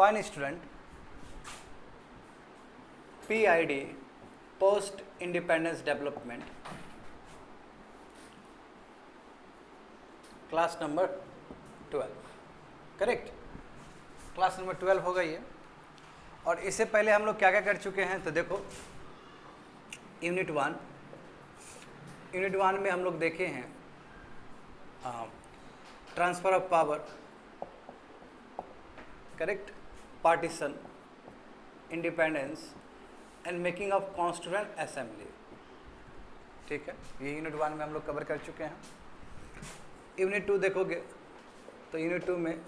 Fine student, PID, Post Independence Development, class number 12, correct. Class number 12 हो गई है। और इससे पहले हम लोग क्या क्या कर चुके हैं, तो देखो यूनिट 1 में हम लोग देखे हैं transfer of power, correct, partition, independence and making of constituent assembly, ठीक है। ये यूनिट 1 में हम लोग कवर कर चुके हैं। यूनिट 2 देखोगे तो यूनिट 2 में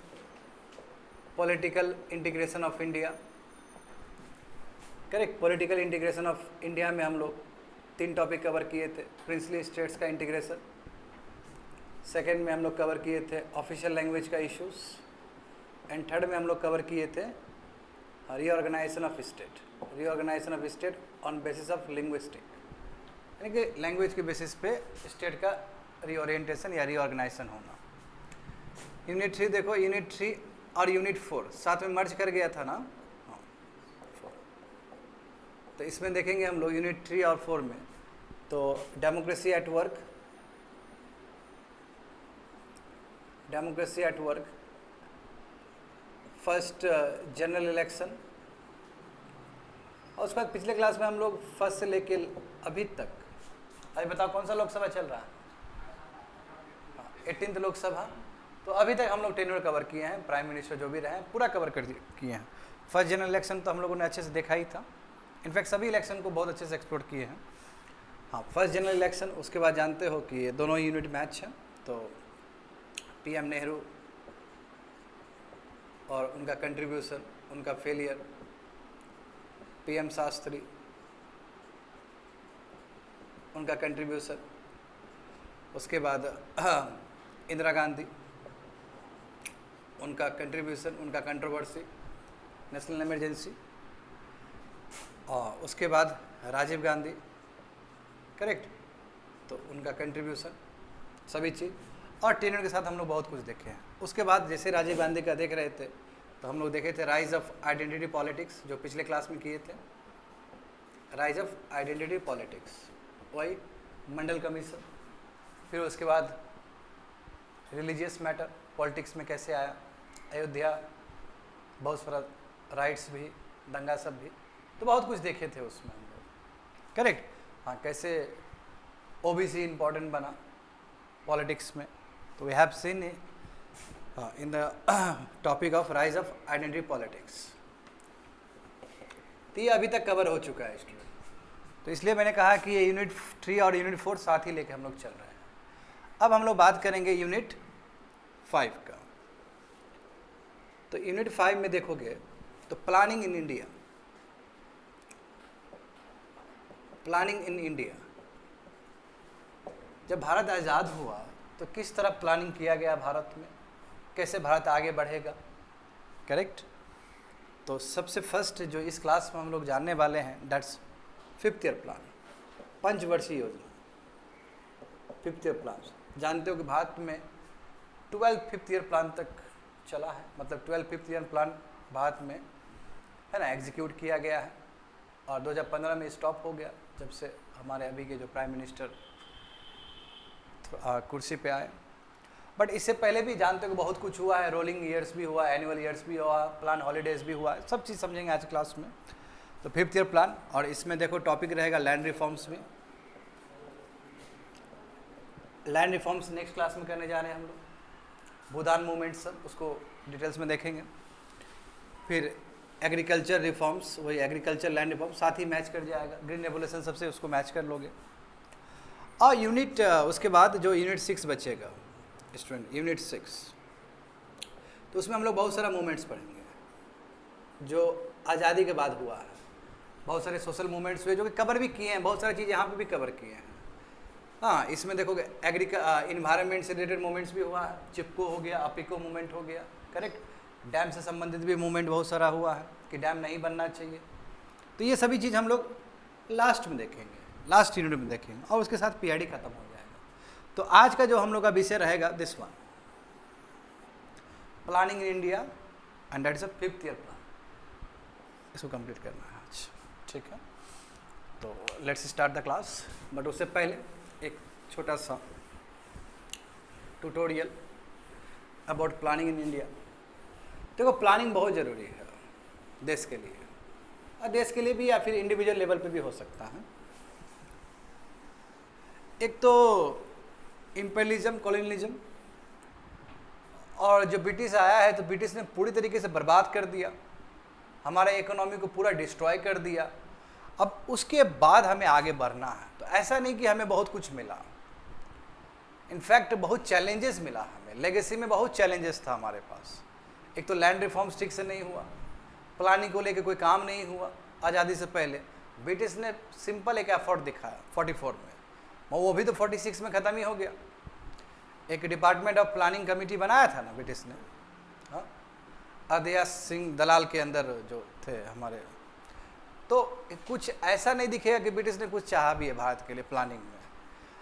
political integration of India, correct. Political integration of India में हम लोग 3 टॉपिक कवर किए थे। प्रिंसली स्टेट्स का इंटीग्रेशन, सेकेंड में हम लोग कवर किए थे ऑफिशियल लैंग्वेज का इश्यूज, एंड थर्ड में हम लोग कवर किए थे reorganisation of state, reorganisation of state on basis of linguistic, यानी कि लैंग्वेज के बेसिस पे स्टेट का रीओरिएंटेशन या रीऑर्गेनाइजेशन होना। यूनिट 3 देखो, यूनिट 3 और यूनिट 4 साथ में मर्ज कर गया था ना, हाँ 4। तो इसमें देखेंगे हम लोग यूनिट 3 और 4 में, तो democracy at work, democracy at work, first general election, और उसके बाद पिछले क्लास में हम लोग फर्स्ट से लेके अभी तक, अभी बताओ कौन सा लोकसभा चल रहा है, 18th लोकसभा। तो अभी तक हम लोग टेन्योर कवर किए हैं, प्राइम मिनिस्टर जो भी रहे हैं पूरा कवर कर किए हैं। फर्स्ट जनरल इलेक्शन तो हम लोगों ने अच्छे से देखा ही था, इनफैक्ट सभी इलेक्शन को बहुत अच्छे से एक्सप्लोर किए हैं। हाँ, फर्स्ट जनरल इलेक्शन, उसके बाद जानते हो कि ये दोनों यूनिट मैच हैं, तो PM नेहरू और उनका कंट्रीब्यूशन, उनका फेलियर, PM शास्त्री, उनका कंट्रीब्यूशन, उसके बाद इंदिरा गांधी, उनका कंट्रीब्यूशन, उनका कंट्रोवर्सी, नेशनल इमरजेंसी, और उसके बाद राजीव गांधी, करेक्ट, तो उनका कंट्रीब्यूशन, सभी चीज़, और टेन्योर के साथ हम लोग बहुत कुछ देखे हैं। उसके बाद जैसे राजीव गांधी का देख रहे थे, तो हम लोग देखे थे राइज ऑफ आइडेंटिटी पॉलिटिक्स, जो पिछले क्लास में किए थे, राइज ऑफ आइडेंटिटी पॉलिटिक्स, वही मंडल कमीशन। फिर उसके बाद रिलीजियस मैटर पॉलिटिक्स में कैसे आया, अयोध्या, बहुत सारा राइट्स भी, दंगा सब भी, तो बहुत कुछ देखे थे उसमें हम लोग, करेक्ट। हाँ, कैसे OBC इम्पोर्टेंट बना पॉलिटिक्स में, तो we have seen in the topic of rise of identity politics. तो ये अभी तक कवर हो चुका है स्टूडेंट, तो इसलिए मैंने कहा कि ये यूनिट 3 और यूनिट 4 साथ ही लेके हम लोग चल रहे हैं। अब हम लोग बात करेंगे यूनिट 5 का। तो यूनिट 5 में देखोगे तो planning in India, planning in India, जब भारत आज़ाद हुआ तो किस तरह प्लानिंग किया गया भारत में, कैसे भारत आगे बढ़ेगा, करेक्ट। तो सबसे फर्स्ट जो इस क्लास में हम लोग जानने वाले हैं, दैट्स 5th ईयर प्लान, पंचवर्षीय योजना, 5th ईयर प्लान। जानते हो कि भारत में 12 5th ईयर प्लान तक चला है, मतलब 12 5th ईयर प्लान भारत में है ना एग्जीक्यूट किया गया है, और 2015 में स्टॉप हो गया जब से हमारे अभी के जो प्राइम मिनिस्टर कुर्सी पे आए। बट इससे पहले भी जानते हो कि बहुत कुछ हुआ है, रोलिंग ईयर्स भी हुआ, एनुअल ईयर्स भी हुआ, प्लान हॉलीडेज़ भी हुआ, सब चीज़ समझेंगे आज क्लास में। तो 5th ईयर प्लान, और इसमें देखो टॉपिक रहेगा लैंड रिफॉर्म्स भी, लैंड रिफॉर्म्स नेक्स्ट क्लास में करने जा रहे हैं हम लोग। भूदान मूवमेंट सब उसको डिटेल्स में देखेंगे। फिर एग्रीकल्चर रिफॉर्म्स, वही एग्रीकल्चर लैंड रिफॉर्म साथ ही मैच कर जाएगा, ग्रीन रेवोल्यूशन सबसे उसको मैच कर लोगे। और यूनिट उसके बाद जो यूनिट 6 बचेगा स्टूडेंट, यूनिट 6, तो उसमें हम लोग बहुत सारा मूवमेंट्स पढ़ेंगे जो आज़ादी के बाद हुआ है। बहुत सारे सोशल मूवमेंट्स हुए जो कि कवर भी किए हैं, बहुत सारी चीज़ यहाँ पे भी कवर किए हैं। हाँ, इसमें देखोगे इन्वायरमेंट से रिलेटेड मूवमेंट्स भी हुआ है, चिपको हो गया, अपिको मूवमेंट हो गया, करेक्ट। डैम से संबंधित भी मूवमेंट बहुत सारा हुआ है कि डैम नहीं बनना चाहिए। तो ये सभी चीज़ हम लोग लास्ट में देखेंगे, लास्ट यूनिट में देखेंगे, और उसके साथ PID खत्म हो जाएगा। तो आज का जो हम लोग का विषय रहेगा this one, planning in India, and that is a 5th year plan. इसको कंप्लीट करना है आज, ठीक है। तो let's start the class, but उससे पहले एक छोटा सा tutorial about planning in India. देखो प्लानिंग बहुत ज़रूरी है देश के लिए, और देश के लिए भी या फिर इंडिविजुअल लेवल पे भी हो सकता है। एक तो इम्पेरियलिज्म, कॉलोनियलिज्म, और जो ब्रिटिश आया है तो ब्रिटिश ने पूरी तरीके से बर्बाद कर दिया, हमारे इकोनॉमी को पूरा डिस्ट्रॉय कर दिया। अब उसके बाद हमें आगे बढ़ना है, तो ऐसा नहीं कि हमें बहुत कुछ मिला, इनफैक्ट बहुत चैलेंजेस मिला हमें। लेगेसी में बहुत चैलेंजेस था हमारे पास। एक तो लैंड रिफॉर्म्स ठीक से नहीं हुआ, प्लानिंग को लेकर कोई काम नहीं हुआ। आज़ादी से पहले ब्रिटिश ने सिंपल एक एफर्ट दिखाया 44 में, वो भी तो 46 में ख़त्म ही हो गया। एक डिपार्टमेंट ऑफ प्लानिंग कमेटी बनाया था ना ब्रिटिश ने, हाँ, अदयाल सिंह दलाल के अंदर जो थे हमारे। तो कुछ ऐसा नहीं दिखेगा कि ब्रिटिश ने कुछ चाहा भी है भारत के लिए प्लानिंग में।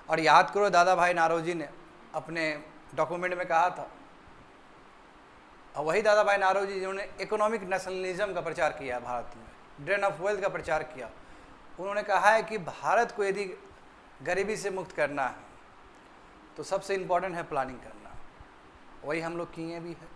और याद करो दादा भाई नारोजी ने अपने डॉक्यूमेंट में कहा था, और वही दादा भाई नारोजी जिन्होंने इकोनॉमिक नेशनलिज्म का प्रचार किया भारत में, ड्रेन ऑफ वेल्थ का प्रचार किया। उन्होंने कहा है कि भारत को यदि गरीबी से मुक्त करना है तो सबसे इम्पोर्टेंट है प्लानिंग करना, वही हम लोग किए भी है।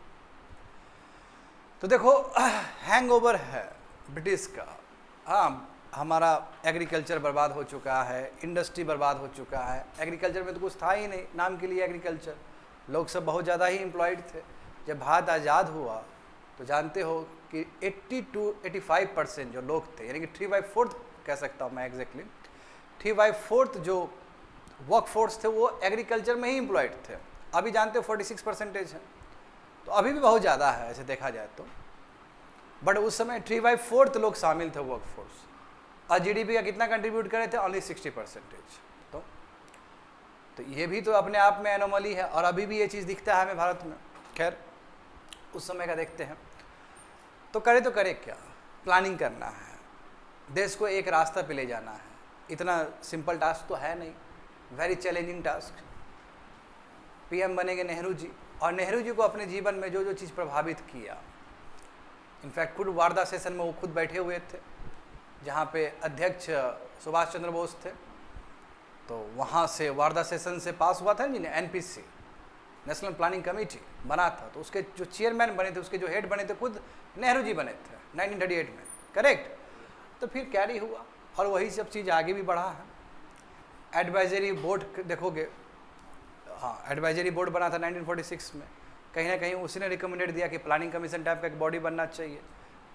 तो देखो हैंगओवर है ब्रिटिश का। हाँ, हमारा एग्रीकल्चर बर्बाद हो चुका है, इंडस्ट्री बर्बाद हो चुका है। एग्रीकल्चर में तो कुछ था ही नहीं, नाम के लिए एग्रीकल्चर। लोग सब बहुत ज़्यादा ही एम्प्लॉयड थे। जब भारत आज़ाद हुआ तो जानते हो कि 80 to 85% जो लोग थे, यानी कि 3/4 कह सकता हूँ मैं एग्जैक्टली, 3/4 जो वर्क फोर्स थे वो एग्रीकल्चर में ही एम्प्लॉयड थे। अभी जानते हो 46% है, तो अभी भी बहुत ज़्यादा है ऐसे देखा जाए तो। बट उस समय 3/4 लोग शामिल थे वर्क फोर्स, और जीडीपी का कितना कंट्रीब्यूट करे थे? ओनली 60%। तो ये भी तो अपने आप में एनोमली है, और अभी भी ये चीज़ दिखता है हमें भारत में। खैर उस समय का देखते हैं। तो करे क्या? प्लानिंग करना है, देश को एक रास्ता पे ले जाना है। इतना सिंपल टास्क तो है नहीं, वेरी चैलेंजिंग टास्क। पीएम बनेंगे नेहरू जी, और नेहरू जी को अपने जीवन में जो जो चीज़ प्रभावित किया, इनफैक्ट खुद वार्धा सेशन में वो खुद बैठे हुए थे, जहाँ पे अध्यक्ष सुभाष चंद्र बोस थे। तो वहाँ से वार्धा सेशन से पास हुआ था जिन्हें एनपीसी, नेशनल प्लानिंग कमेटी बना था। तो उसके जो चेयरमैन बने थे, उसके जो हेड बने थे, खुद नेहरू जी बने थे 1938 में, करेक्ट। तो फिर कैरी हुआ, और वही सब चीज़ आगे भी बढ़ा है। एडवाइजरी बोर्ड देखोगे, हाँ, एडवाइजरी बोर्ड बना था 1946 में। कहीं ना कहीं उसी ने रिकमेंडेड दिया कि प्लानिंग कमीशन टाइप का एक बॉडी बनना चाहिए,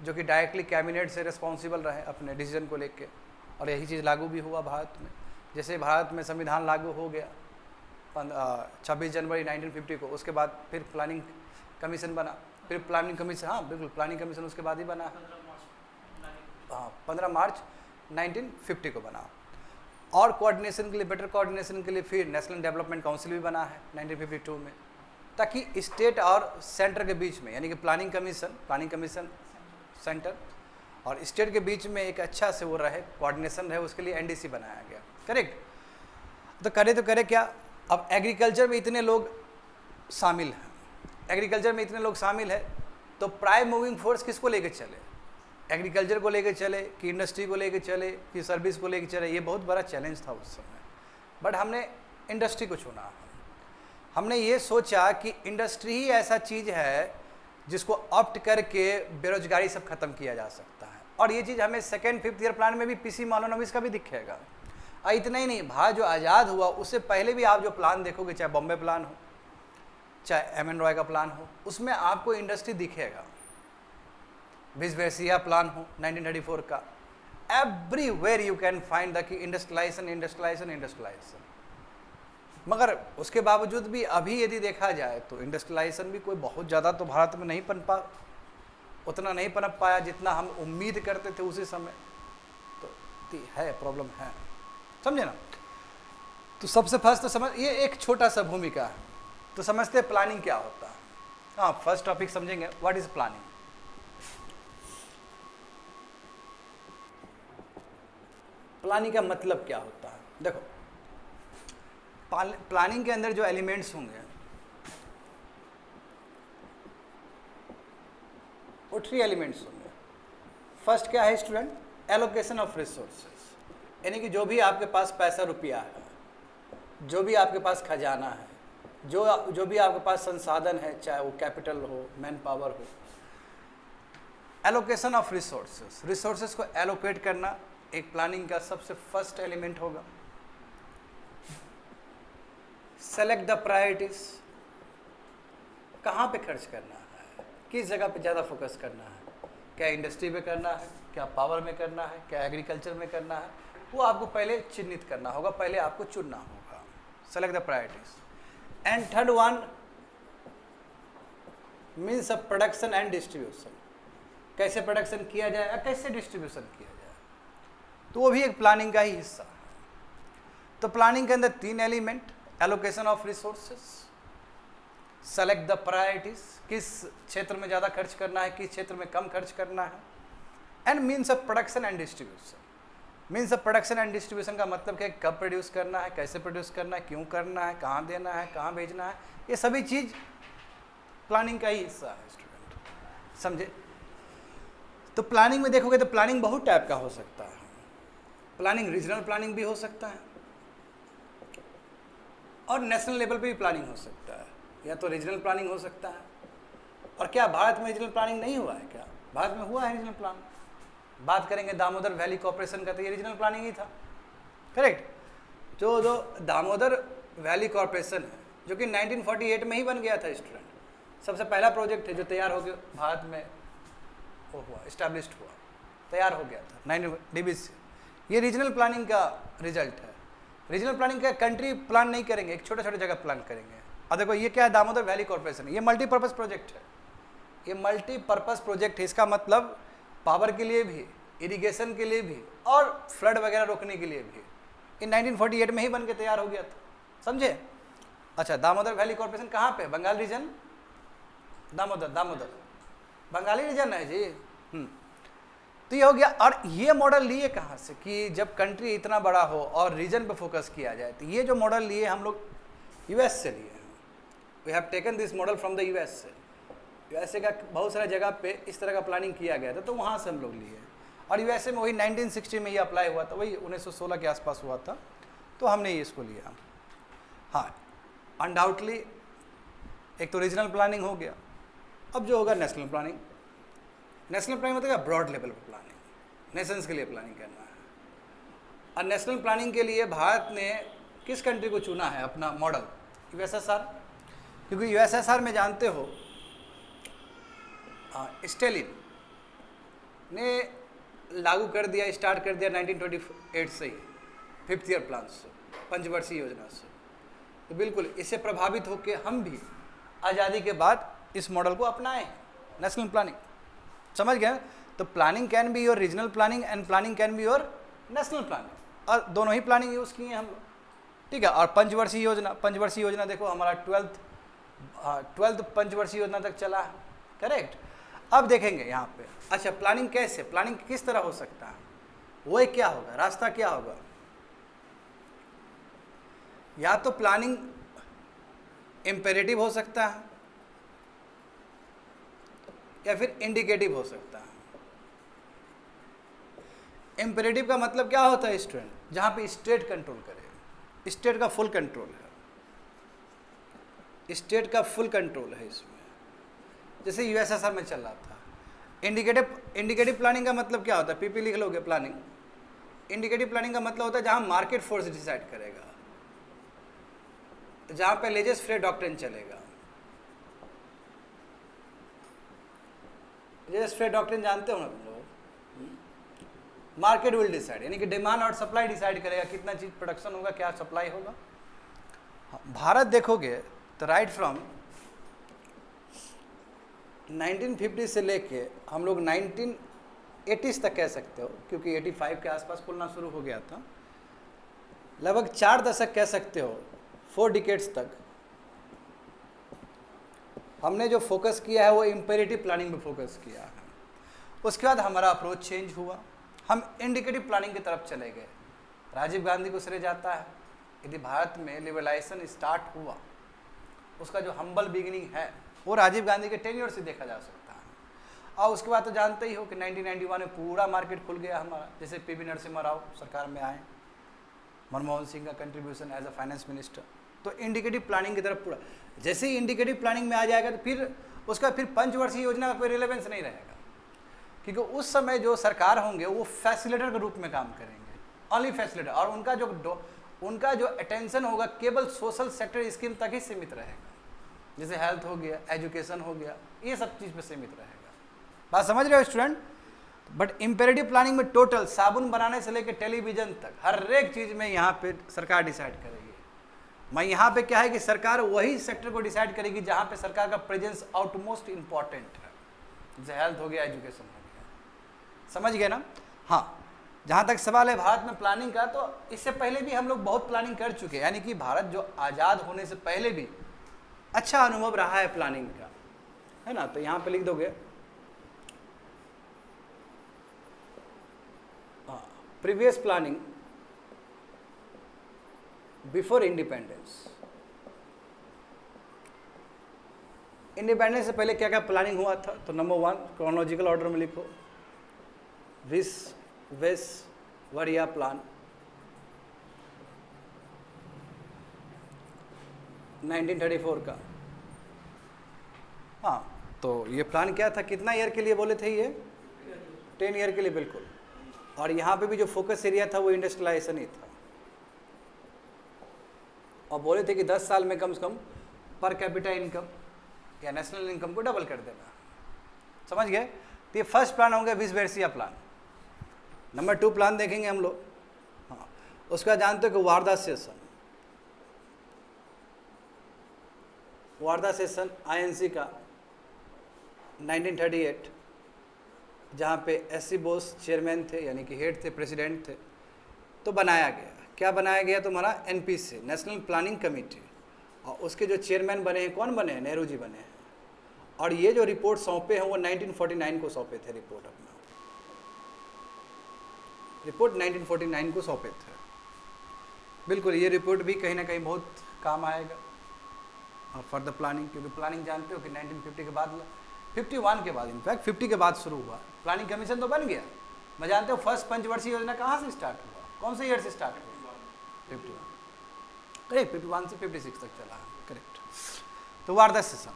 जो कि डायरेक्टली कैबिनेट से रिस्पॉन्सिबल रहे अपने डिसीजन को लेके। और यही चीज़ लागू भी हुआ भारत में। जैसे भारत में संविधान लागू हो गया 26 जनवरी 1950 को, उसके बाद फिर प्लानिंग कमीशन बना, फिर प्लानिंग कमीशन, हाँ बिल्कुल, प्लानिंग कमीशन उसके बाद ही बना है। हाँ, 15 मार्च 1950 को बना। और कोऑर्डिनेशन के लिए, बेटर कोऑर्डिनेशन के लिए फिर नेशनल डेवलपमेंट काउंसिल भी बना है 1952 में, ताकि स्टेट और सेंटर के बीच में, यानी कि प्लानिंग कमीशन सेंटर और स्टेट के बीच में एक अच्छा से वो रहे, कोऑर्डिनेशन रहे, उसके लिए एनडीसी बनाया गया, करेक्ट। तो करे क्या? अब एग्रीकल्चर में इतने लोग शामिल हैं, तो प्राइम मूविंग फोर्स किसको लेके चले? एग्रीकल्चर को लेके चले कि इंडस्ट्री को लेके चले कि सर्विस को लेके चले? ये बहुत बड़ा चैलेंज था उस समय। बट हमने इंडस्ट्री को चुना। हमने ये सोचा कि इंडस्ट्री ही ऐसा चीज़ है जिसको ऑप्ट करके बेरोजगारी सब खत्म किया जा सकता है। और ये चीज़ हमें 2nd 5th ईयर प्लान में भी पीसी मालोनोबिस का भी दिखेगा। और इतना ही नहीं, भारत जो आज़ाद हुआ उससे पहले भी आप जो प्लान देखोगे, चाहे बॉम्बे प्लान हो, चाहे एम एन रॉय का प्लान हो, उसमें आपको इंडस्ट्री दिखेगा। विजयसिया प्लान हो 1934 का, everywhere you can find the कि इंडस्ट्रियलाइजेशन। मगर उसके बावजूद भी अभी यदि देखा जाए तो इंडस्ट्रियलाइजेशन भी कोई बहुत ज़्यादा तो भारत में नहीं उतना नहीं पनप पाया जितना हम उम्मीद करते थे उसी समय। तो है, प्रॉब्लम है, समझे ना। तो सबसे फर्स्ट तो समझ, ये एक छोटा सा भूमिका है, तो समझते हैं प्लानिंग क्या होता है। हाँ, फर्स्ट टॉपिक समझेंगे, व्हाट इज प्लानिंग। प्लानिंग का मतलब क्या होता है? देखो, प्लानिंग के अंदर जो एलिमेंट्स होंगे वो 3 एलिमेंट्स होंगे। फर्स्ट क्या है स्टूडेंट, एलोकेशन ऑफ रिसोर्सेज, यानी कि जो भी आपके पास पैसा रुपया है, जो भी आपके पास खजाना है, जो भी आपके पास संसाधन है, चाहे वो कैपिटल हो, मैन पावर हो, एलोकेशन ऑफ रिसोर्सेज, रिसोर्सेज को एलोकेट करना एक प्लानिंग का सबसे फर्स्ट एलिमेंट होगा। सेलेक्ट द प्रायोरिटीज, कहाँ पे खर्च करना है, किस जगह पे ज़्यादा फोकस करना है, क्या इंडस्ट्री में करना है, क्या पावर में करना है, क्या एग्रीकल्चर में करना है, वो आपको पहले चिन्हित करना होगा, पहले आपको चुनना होगा। Select the priorities. And third one means of production and distribution, कैसे प्रोडक्शन किया जाए और कैसे डिस्ट्रीब्यूशन किया जाए, तो वो भी एक प्लानिंग का ही हिस्सा है। तो प्लानिंग के अंदर 3 element, allocation of resources, select the priorities, किस क्षेत्र में ज़्यादा खर्च करना है, किस क्षेत्र में कम खर्च करना है, and means of production and distribution. Means of production and distribution का मतलब क्या है, कब प्रोड्यूस करना है, कैसे प्रोड्यूस करना है, क्यों करना है, कहाँ देना है, कहाँ भेजना है, ये सभी चीज़ प्लानिंग का ही हिस्सा है स्टूडेंट, समझे। तो प्लानिंग में देखोगे तो प्लानिंग बहुत टाइप का हो सकता है। प्लानिंग रीजनल प्लानिंग भी हो सकता है और नेशनल लेवल पे भी प्लानिंग हो सकता है, या तो रीजनल प्लानिंग हो सकता है। और क्या भारत में रीजनल प्लानिंग नहीं हुआ है? क्या भारत में हुआ है रीजनल प्लान। बात करेंगे दामोदर वैली कॉर्पोरेशन का, तो ये रीजनल प्लानिंग ही था, करेक्ट। जो दामोदर वैली कॉर्पोरेशन है, जो कि 1948 में ही बन गया था स्टूडेंट, सबसे पहला प्रोजेक्ट है जो तैयार हो गया भारत में, वो हुआ इस्टेब्लिश्ड हुआ, तैयार हो गया था 9 DB से। ये रीजनल प्लानिंग का रिजल्ट है। रीजनल प्लानिंग का कंट्री प्लान नहीं करेंगे, एक छोटे छोटे जगह प्लान करेंगे। और देखो ये क्या है, दामोदर वैली कॉर्पोरेशन, ये मल्टीपर्पज़ प्रोजेक्ट है, ये मल्टीपर्पज़ प्रोजेक्ट है। इसका मतलब पावर के लिए भी, इरिगेशन के लिए भी और फ्लड वगैरह रोकने के लिए भी। ये 1948 में ही बन के तैयार हो गया था, समझे। अच्छा, दामोदर वैली कॉर्पोरेशन कहाँ पे? बंगाल रीजन, दामोदर बंगाली रीजन है जी। तो ये हो गया। और ये मॉडल लिए कहाँ से कि जब कंट्री इतना बड़ा हो और रीजन पे फोकस किया जाए, तो ये जो मॉडल लिए हम लोग यूएस से लिए हैं। We have taken this model from the US से। यूएसए का बहुत सारा जगह पे इस तरह का प्लानिंग किया गया था, तो वहाँ से हम लोग लिए। और यूएसए में वही 1960 में ये अप्लाई हुआ था, वही 1916 के आसपास हुआ था, तो हमने ये इसको लिया। हाँ, अनडाउटली एक तो रीजनल प्लानिंग हो गया। अब जो होगा नेशनल प्लानिंग। नेशनल प्लानिंग मतलब ब्रॉड लेवल पर प्लानिंग, नेशंस के लिए प्लानिंग करना है। और नेशनल प्लानिंग के लिए भारत ने किस कंट्री को चुना है अपना मॉडल? यूएसएसआर। क्योंकि यूएसएसआर में जानते हो स्टेलिन ने लागू कर दिया, स्टार्ट कर दिया 1928 से ही 5th ईयर प्लान से, पंचवर्षीय योजना से। तो बिल्कुल इससे प्रभावित होकर हम भी आज़ादी के बाद इस मॉडल को अपनाएं, नेशनल प्लानिंग। समझ गए? तो planning can be your regional planning and planning can be your national planning, और दोनों ही प्लानिंग यूज़ किए हैं हम लोग, ठीक है। और पंचवर्षीय योजना देखो हमारा 12th पंचवर्षीय योजना तक चला है, करेक्ट। अब देखेंगे यहाँ पे, अच्छा प्लानिंग कैसे, प्लानिंग किस तरह हो सकता है, वो क्या होगा, रास्ता क्या होगा। या तो प्लानिंग इम्पेरेटिव हो सकता है या फिर इंडिकेटिव हो सकता है। इम्पेरेटिव का मतलब क्या होता है स्टूडेंट? जहाँ पे स्टेट कंट्रोल करे, स्टेट का फुल कंट्रोल है, स्टेट का फुल कंट्रोल है इसमें, जैसे यूएसएसआर में चल रहा था। इंडिकेटिव प्लानिंग का मतलब क्या होता है? पीपी लिख लोगे प्लानिंग। इंडिकेटिव प्लानिंग का मतलब होता है जहाँ मार्केट फोर्स डिसाइड करेगा, जहाँ पे लेजेस फेयर डॉक्ट्रिन चलेगा। लेजेस फेयर डॉक्ट्रिन जानते हो ना तुम लोग? मार्केट विल डिसाइड, यानी कि डिमांड और सप्लाई डिसाइड करेगा कितना चीज़ प्रोडक्शन होगा, क्या सप्लाई होगा। भारत देखोगे तो राइट फ्रॉम 1950 से लेके हम लोग 1980 तक कह सकते हो, क्योंकि 85 के आसपास खुलना शुरू हो गया था, लगभग 4 दशक कह सकते हो, 4 डिकेड्स तक हमने जो फोकस किया है वो इम्पेरेटिव प्लानिंग पे फोकस किया है। उसके बाद हमारा अप्रोच चेंज हुआ, हम इंडिकेटिव प्लानिंग की तरफ चले गए। राजीव गांधी को श्रेय जाता है, यदि भारत में लिबरलाइजेशन स्टार्ट हुआ, उसका जो हम्बल बिगिनिंग है वो राजीव गांधी के टेन्योर से देखा जा सकता है। और उसके बाद तो जानते ही हो कि 1991 में पूरा मार्केट खुल गया हमारा, जैसे पीवी नरसिम्हा राव सरकार में आए, मनमोहन सिंह का contribution as a finance minister, तो इंडिकेटिव प्लानिंग की तरफ पूरा, जैसे ही इंडिकेटिव प्लानिंग में आ जाएगा तो फिर उसका फिर पंचवर्षीय योजना का कोई रिलेवेंस नहीं रहेगा, क्योंकि उस समय जो सरकार होंगे वो फैसिलिटेटर के रूप में काम करेंगे, ओनली फैसिलिटेटर, और उनका जो अटेंशन होगा केवल सोशल सेक्टर स्कीम तक ही सीमित रहेगा, जैसे हेल्थ हो गया, एजुकेशन हो गया, ये सब चीज़ पे सीमित रहेगा। बात समझ रहे हो स्टूडेंट? बट इम्पेरेटिव प्लानिंग में टोटल साबुन बनाने से लेकर टेलीविजन तक हर एक चीज़ में यहाँ पे सरकार डिसाइड करेगी। मैं यहाँ पे क्या है कि सरकार वही सेक्टर को डिसाइड करेगी जहाँ पे सरकार का प्रेजेंस आउटमोस्ट इम्पॉर्टेंट है, जैसे हेल्थ हो गया, एजुकेशन हो गया, समझ गए ना? हाँ, जहाँ तक सवाल है भारत में प्लानिंग का, तो इससे पहले भी हम लोग बहुत प्लानिंग कर चुके हैं, यानी कि भारत जो आज़ाद होने से पहले भी अच्छा अनुभव रहा है प्लानिंग का, है ना? तो यहाँ पे लिख दोगे previous planning before independence. Independence से पहले क्या क्या प्लानिंग हुआ था? तो नंबर 1 क्रोनोलॉजिकल ऑर्डर में लिखो, विश्वेश्वरैया प्लान 1934 का। हाँ, तो ये प्लान क्या था, कितना ईयर के लिए बोले थे ये? 10 ईयर के लिए, बिल्कुल। और यहाँ पे भी जो फोकस एरिया था वो इंडस्ट्रियलाइजेशन ही था, और बोले थे कि 10 साल में कम से कम पर कैपिटा इनकम या नेशनल इनकम को डबल कर देना, समझ गए? तो ये फर्स्ट प्लान हो गया विश्वेश्वरैया प्लान। नंबर 2 प्लान देखेंगे हम लोग। हाँ, उसका जानते हो कि वार्धा सेशन आईएनसी का 1938, जहाँ पे एससी बोस चेयरमैन थे, यानी कि हेड थे, प्रेसिडेंट थे, तो बनाया गया। क्या बनाया गया? तुम्हारा एनपीसी, नेशनल प्लानिंग कमेटी, और उसके जो चेयरमैन बने हैं, कौन बने हैं? नेहरू जी बने हैं। और ये जो रिपोर्ट सौंपे हैं वो 1949 को सौंपे थे, रिपोर्ट 1949 को सौंपे थे। बिल्कुल, ये रिपोर्ट भी कहीं ना कहीं बहुत काम आएगा फॉर द प्लानिंग, क्योंकि प्लानिंग जानते हो कि 1950 के बाद, 51 के बाद, इनफैक्ट 50 के बाद शुरू हुआ। प्लानिंग कमीशन तो बन गया, मैं जानते हो फर्स्ट पंचवर्षीय योजना कहाँ से स्टार्ट हुआ, कौन से ईयर से स्टार्ट हुआ? 51, करेक्ट, 51 से 56 तक चला, करेक्ट। तो वार्धा सेशन।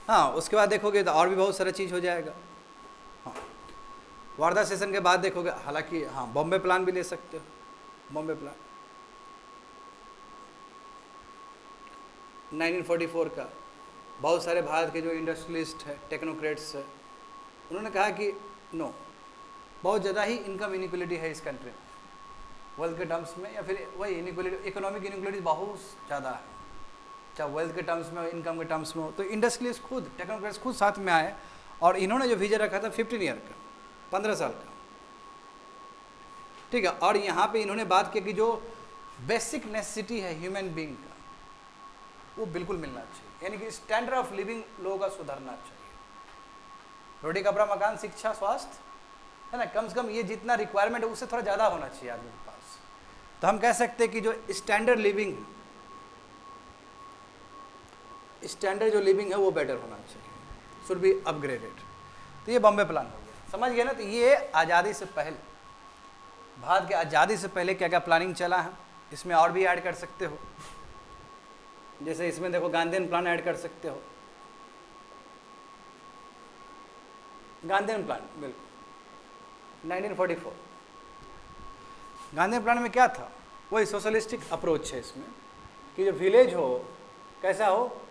हाँ, उसके बाद देखोगे तो और भी बहुत सारा चीज़ हो जाएगा। हाँ, वार्धा सेशन के बाद देखोगे, हालांकि हाँ बॉम्बे प्लान भी ले सकते हो, बॉम्बे प्लान 1944 का। बहुत सारे भारत के जो इंडस्ट्रियलिस्ट है, टेक्नोक्रेट्स है, उन्होंने कहा कि नो, बहुत ज़्यादा ही इनकम इनइक्वलिटी है इस कंट्री में, वेल्थ के टर्म्स में, या फिर वही इनइक्वलिटी, इकोनॉमिक इनइक्वलिटी बहुत ज़्यादा है, चाहे वेल्थ के टर्म्स में हो, इनकम के टर्म्स में हो। तो इंडस्ट्रियलिस्ट खुद, टेक्नोक्रेट्स खुद साथ में आए, और इन्होंने जो विजन रखा था 15 ईयर का, 15 साल का, ठीक है। और यहाँ पे इन्होंने बात की कि जो बेसिक नेसेसिटी है ह्यूमन बीइंग का, वो बिल्कुल मिलना चाहिए, यानी कि स्टैंडर्ड ऑफ लिविंग लोगों का सुधरना चाहिए। रोटी कपड़ा मकान शिक्षा स्वास्थ्य, है ना, कम से कम ये जितना रिक्वायरमेंट है उससे थोड़ा ज़्यादा होना चाहिए आदमी के पास। तो हम कह सकते हैं कि जो स्टैंडर्ड लिविंग, स्टैंडर्ड जो लिविंग है वो बेटर होना चाहिए, शुड बी अपग्रेडेड। तो ये बॉम्बे प्लान हो गया, समझ गए ना? तो ये आज़ादी से पहले, भारत के आज़ादी से पहले क्या क्या प्लानिंग चला है, इसमें और भी ऐड कर सकते हो। जैसे इसमें देखो गांधीयन प्लान ऐड कर सकते हो, गांधीयन प्लान, बिल्कुल 1944। गांधीयन प्लान में क्या था? वही सोशलिस्टिक अप्रोच है इसमें, कि जो विलेज हो कैसा हो,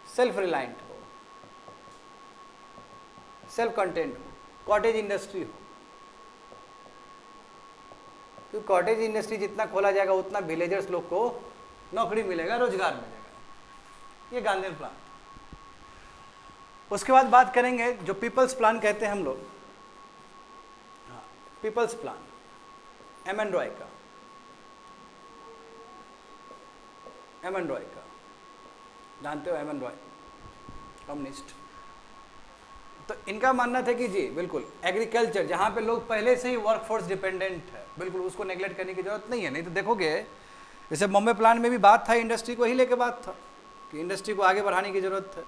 सेल्फ रिलायंट हो, सेल्फ कंटेंट हो, कॉटेज इंडस्ट्री हो, क्योंकि कॉटेज इंडस्ट्री जितना खोला जाएगा उतना विलेजर्स लोग को नौकरी मिलेगा, रोजगार मिलेगा। ये गांधीयन प्लान। उसके बाद बात करेंगे जो पीपल्स प्लान कहते हैं हम लोग, हाँ, पीपल्स प्लान, एम.एन. रॉय का, एम.एन. रॉय का, जानते हो एम.एन. रॉय, कम्युनिस्ट। तो इनका मानना था कि जी बिल्कुल एग्रीकल्चर, जहाँ पे लोग पहले से ही वर्कफोर्स डिपेंडेंट है, बिल्कुल उसको नेग्लेक्ट करने की जरूरत नहीं है। नहीं तो देखोगे जैसे बॉम्बे प्लान में भी बात था, इंडस्ट्री को ही लेके बात था कि इंडस्ट्री को आगे बढ़ाने की जरूरत है,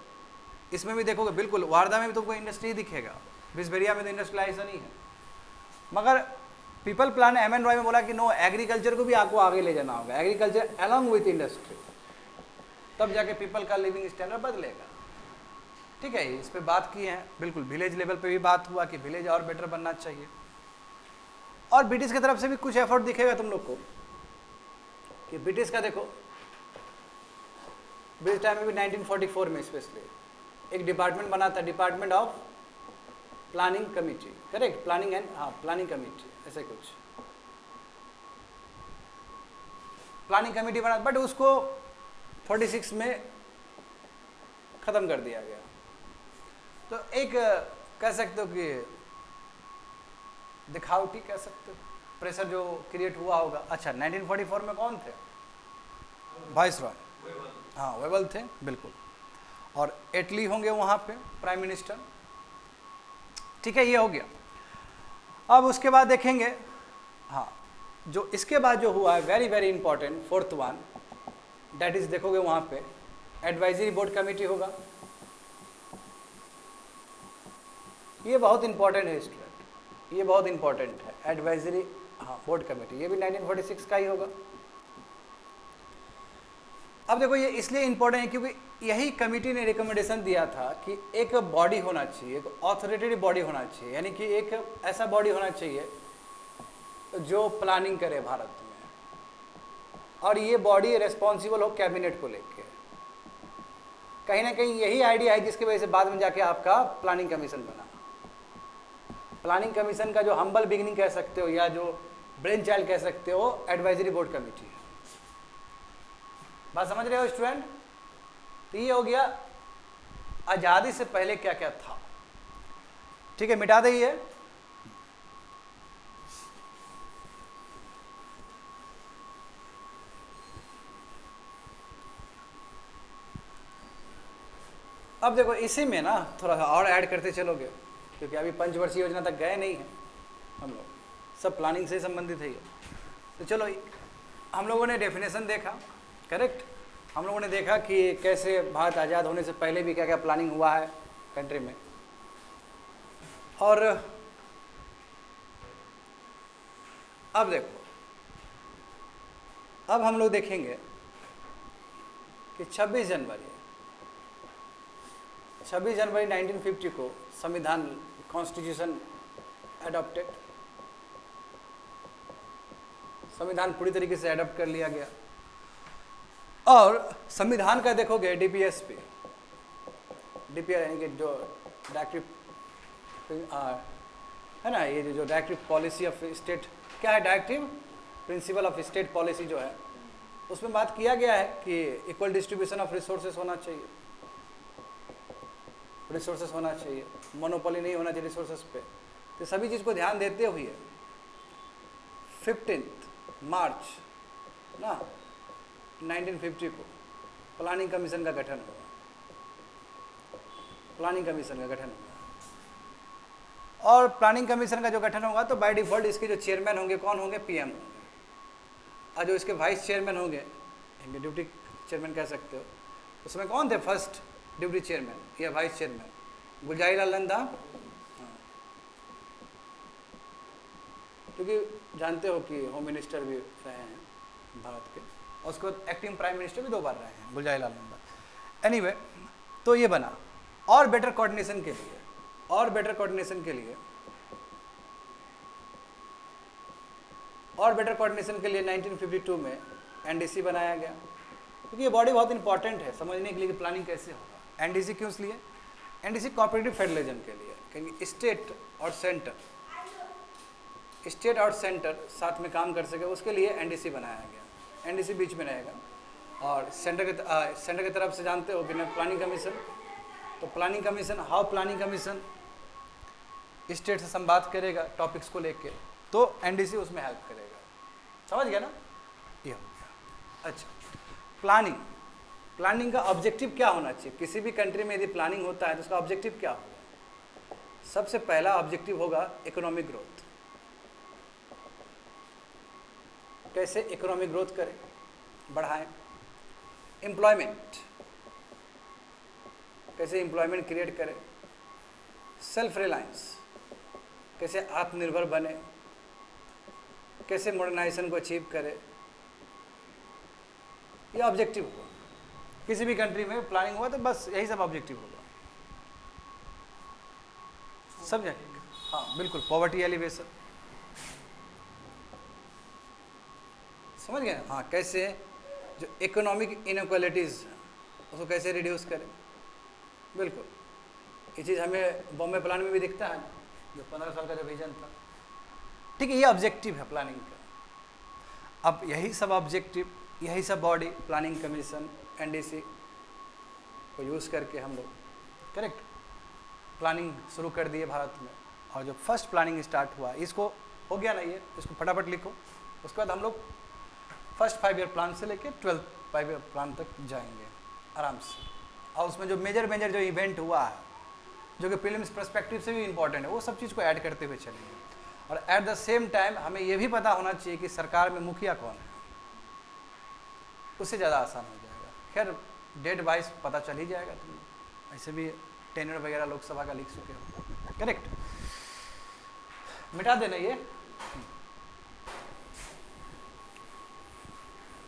इसमें भी देखोगे बिल्कुल वारदा में भी तुमको इंडस्ट्री दिखेगा, बिस्बेरिया में तो इंडस्ट्रियलाइजेशन ही है। मगर people plan M N Roy में बोला कि नो, एग्रीकल्चर को भी आपको आगे ले जाना होगा, एग्रीकल्चर अलॉन्ग विथ इंडस्ट्री, तब जाके पीपल का लिविंग स्टैंडर्ड बदलेगा। ठीक है, इस पे बात की है, बिल्कुल विलेज लेवल पे भी बात हुआ कि विलेज और बेटर बनना चाहिए। और ब्रिटिश की तरफ से भी कुछ एफर्ट दिखेगा तुम लोग को कि ब्रिटिश का देखो, ब्रिटिश टाइम में भी 1944 में स्पेशली एक डिपार्टमेंट बना था, department of planning committee, correct, planning and, हाँ प्लानिंग कमेटी, ऐसे कुछ प्लानिंग कमेटी बना, बट उसको 46 में ख़त्म कर दिया गया। तो एक कह सकते हो कि दिखावटी कह सकते हो प्रेशर जो क्रिएट हुआ होगा। अच्छा, 1944 में कौन थे? वाइस रॉय, हाँ वेबल थे बिल्कुल, और एटली होंगे वहाँ पे प्राइम मिनिस्टर। ठीक है, ये हो गया। अब उसके बाद देखेंगे, हाँ जो इसके बाद जो हुआ है very very important, fourth one, that is देखोगे वहाँ पे एडवाइजरी बोर्ड कमेटी होगा। ये बहुत इंपॉर्टेंट है स्टूडेंट, ये बहुत इंपॉर्टेंट है एडवाइजरी, हाँ बोर्ड कमेटी, ये भी 1946 का ही होगा। अब देखो ये इसलिए इंपॉर्टेंट है क्योंकि यही कमेटी ने रिकमेंडेशन दिया था कि एक बॉडी होना चाहिए, एक ऑथोरिटेटिव बॉडी होना चाहिए, यानी कि एक ऐसा बॉडी होना चाहिए जो प्लानिंग करे भारत में, और ये बॉडी रिस्पॉन्सिबल हो कैबिनेट को लेके। कहीं ना कहीं यही आइडिया है जिसकी वजह से बाद में जाके आपका प्लानिंग कमीशन बना। प्लानिंग कमीशन का जो हम्बल बिगिनिंग कह सकते हो या जो ब्रेन चाइल्ड कह सकते हो, एडवाइजरी बोर्ड कमेटी है। बात समझ रहे हो स्टूडेंट? तो ये हो गया आज़ादी से पहले क्या क्या था। ठीक है, मिटा दे ये। अब देखो इसी में ना थोड़ा सा और ऐड करते चलोगे, क्योंकि अभी पंचवर्षीय योजना तक गए नहीं हैं हम लोग, सब प्लानिंग से संबंधित है ये। तो चलो हम लोगों ने डेफिनेशन देखा, करेक्ट, हम लोगों ने देखा कि कैसे भारत आज़ाद होने से पहले भी क्या क्या प्लानिंग हुआ है कंट्री में। और अब देखो, अब हम लोग देखेंगे कि 26 जनवरी 1950 को संविधान, कॉन्स्टिट्यूशन एडॉप्टेड, संविधान पूरी तरीके से एडॉप्ट कर लिया गया। और संविधान का देखोगे डीपीएस पे, डीपीआई यानी कि जो डायरेक्टिव है ना, ये जो डायरेक्टिव पॉलिसी ऑफ स्टेट, क्या है directive principle of state policy जो है, उसमें बात किया गया है कि इक्वल डिस्ट्रीब्यूशन ऑफ रिसोर्सेस होना चाहिए, रिसोर्सेस होना चाहिए, मोनोपोली नहीं होना चाहिए रिसोर्सेस पे। तो सभी चीज़ को ध्यान देते हुए 15 मार्च ना 1950 को प्लानिंग कमीशन का गठन हुआ, प्लानिंग कमीशन का गठन हुआ। और प्लानिंग कमीशन का जो गठन होगा तो बाय डिफॉल्ट इसके जो चेयरमैन होंगे कौन होंगे? पीएम होंगे, और जो इसके वाइस चेयरमैन होंगे, डिप्टी चेयरमैन कह सकते हो, उसमें कौन थे फर्स्ट डिप्टी चेयरमैन या वाइस चेयरमैन? गुलजारी लाल नंदा, क्योंकि जानते हो कि होम मिनिस्टर भी रहे हैं भारत के, और उसको एक्टिंग प्राइम मिनिस्टर भी 2 बार रहे हैं गुलजारी लाल नंदा। एनीवे, तो ये बना। और बेटर कोऑर्डिनेशन के लिए, और बेटर कोऑर्डिनेशन के लिए, और बेटर कोऑर्डिनेशन के लिए 1952 में एनडीसी बनाया गया, क्योंकि ये बॉडी बहुत इंपॉर्टेंट है समझने के लिए कि प्लानिंग कैसे होगा। एनडीसी क्यों इसलिए? एनडीसी कोऑपरेटिव फेडरलिज्म के लिए, क्योंकि स्टेट और सेंटर, स्टेट और सेंटर साथ में काम कर सके, उसके लिए एनडीसी बनाया गया। एनडीसी बीच में रहेगा, और सेंटर की तरफ से जानते हो कि ना प्लानिंग कमीशन, तो planning commission, how planning commission state से संवाद करेगा टॉपिक्स को लेके, तो एनडीसी उसमें हेल्प करेगा। समझ गया ना? ये हो गया। अच्छा, प्लानिंग का ऑब्जेक्टिव क्या होना चाहिए? किसी भी कंट्री में यदि प्लानिंग होता है तो उसका ऑब्जेक्टिव क्या होगा? सबसे पहला ऑब्जेक्टिव होगा इकोनॉमिक ग्रोथ। कैसे इकोनॉमिक ग्रोथ करें, बढ़ाएं? एम्प्लॉयमेंट, कैसे एम्प्लॉयमेंट क्रिएट करे, सेल्फ रिलायंस, कैसे आत्मनिर्भर बने, कैसे मॉडर्नाइजेशन को अचीव करे, ये ऑब्जेक्टिव हुआ। किसी भी कंट्री में प्लानिंग हुआ तो बस यही सब ऑब्जेक्टिव होगा, समझे? हाँ बिल्कुल, पॉवर्टी एलिवेशन, समझ गए? हाँ, कैसे जो इकोनॉमिक इनइक्वालिटीज़ उसको कैसे रिड्यूस करें, बिल्कुल। ये चीज़ हमें बॉम्बे प्लान में भी दिखता है, जो 15 साल का जो विजन था, ठीक है, ये ऑब्जेक्टिव है प्लानिंग का। अब यही सब ऑब्जेक्टिव, यही सब बॉडी, प्लानिंग कमीशन, एनडीसी को यूज़ करके हम लोग करेक्ट प्लानिंग शुरू कर दिए भारत में। और जो फर्स्ट प्लानिंग स्टार्ट हुआ, इसको हो गया ना, ये इसको फटाफट लिखो। उसके बाद हम लोग फर्स्ट 5 ईयर प्लान से लेके 12th 5 ईयर प्लान तक जाएंगे आराम से। और उसमें जो मेजर जो इवेंट हुआ है, जो कि प्रीलिम्स पर्सपेक्टिव से भी इम्पोर्टेंट है, वो सब चीज़ को ऐड करते हुए चलेंगे। और एट द सेम टाइम हमें ये भी पता होना चाहिए कि सरकार में मुखिया कौन है, उससे ज़्यादा आसान हो जाएगा। खैर डेट वाइज पता चल ही जाएगा, तुम ऐसे भी टेनर वगैरह लोकसभा का लिख चुके हो, करेक्ट। मिटा देना ये।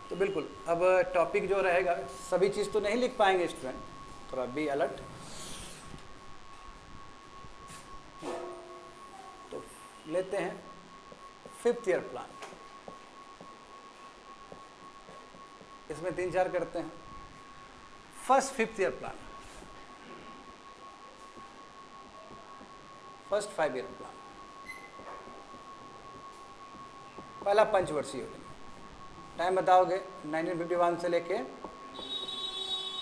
तो बिल्कुल, अब टॉपिक जो रहेगा, सभी चीज़ तो नहीं लिख पाएंगे स्टूडेंट, थोड़ा बी अलर्ट। तो लेते हैं 5th ईयर प्लान, इसमें 3-4 करते हैं। First 5th year plan, first 5 year plan, पहला पंचवर्षीय योजना। टाइम बताओगे 1951 से लेके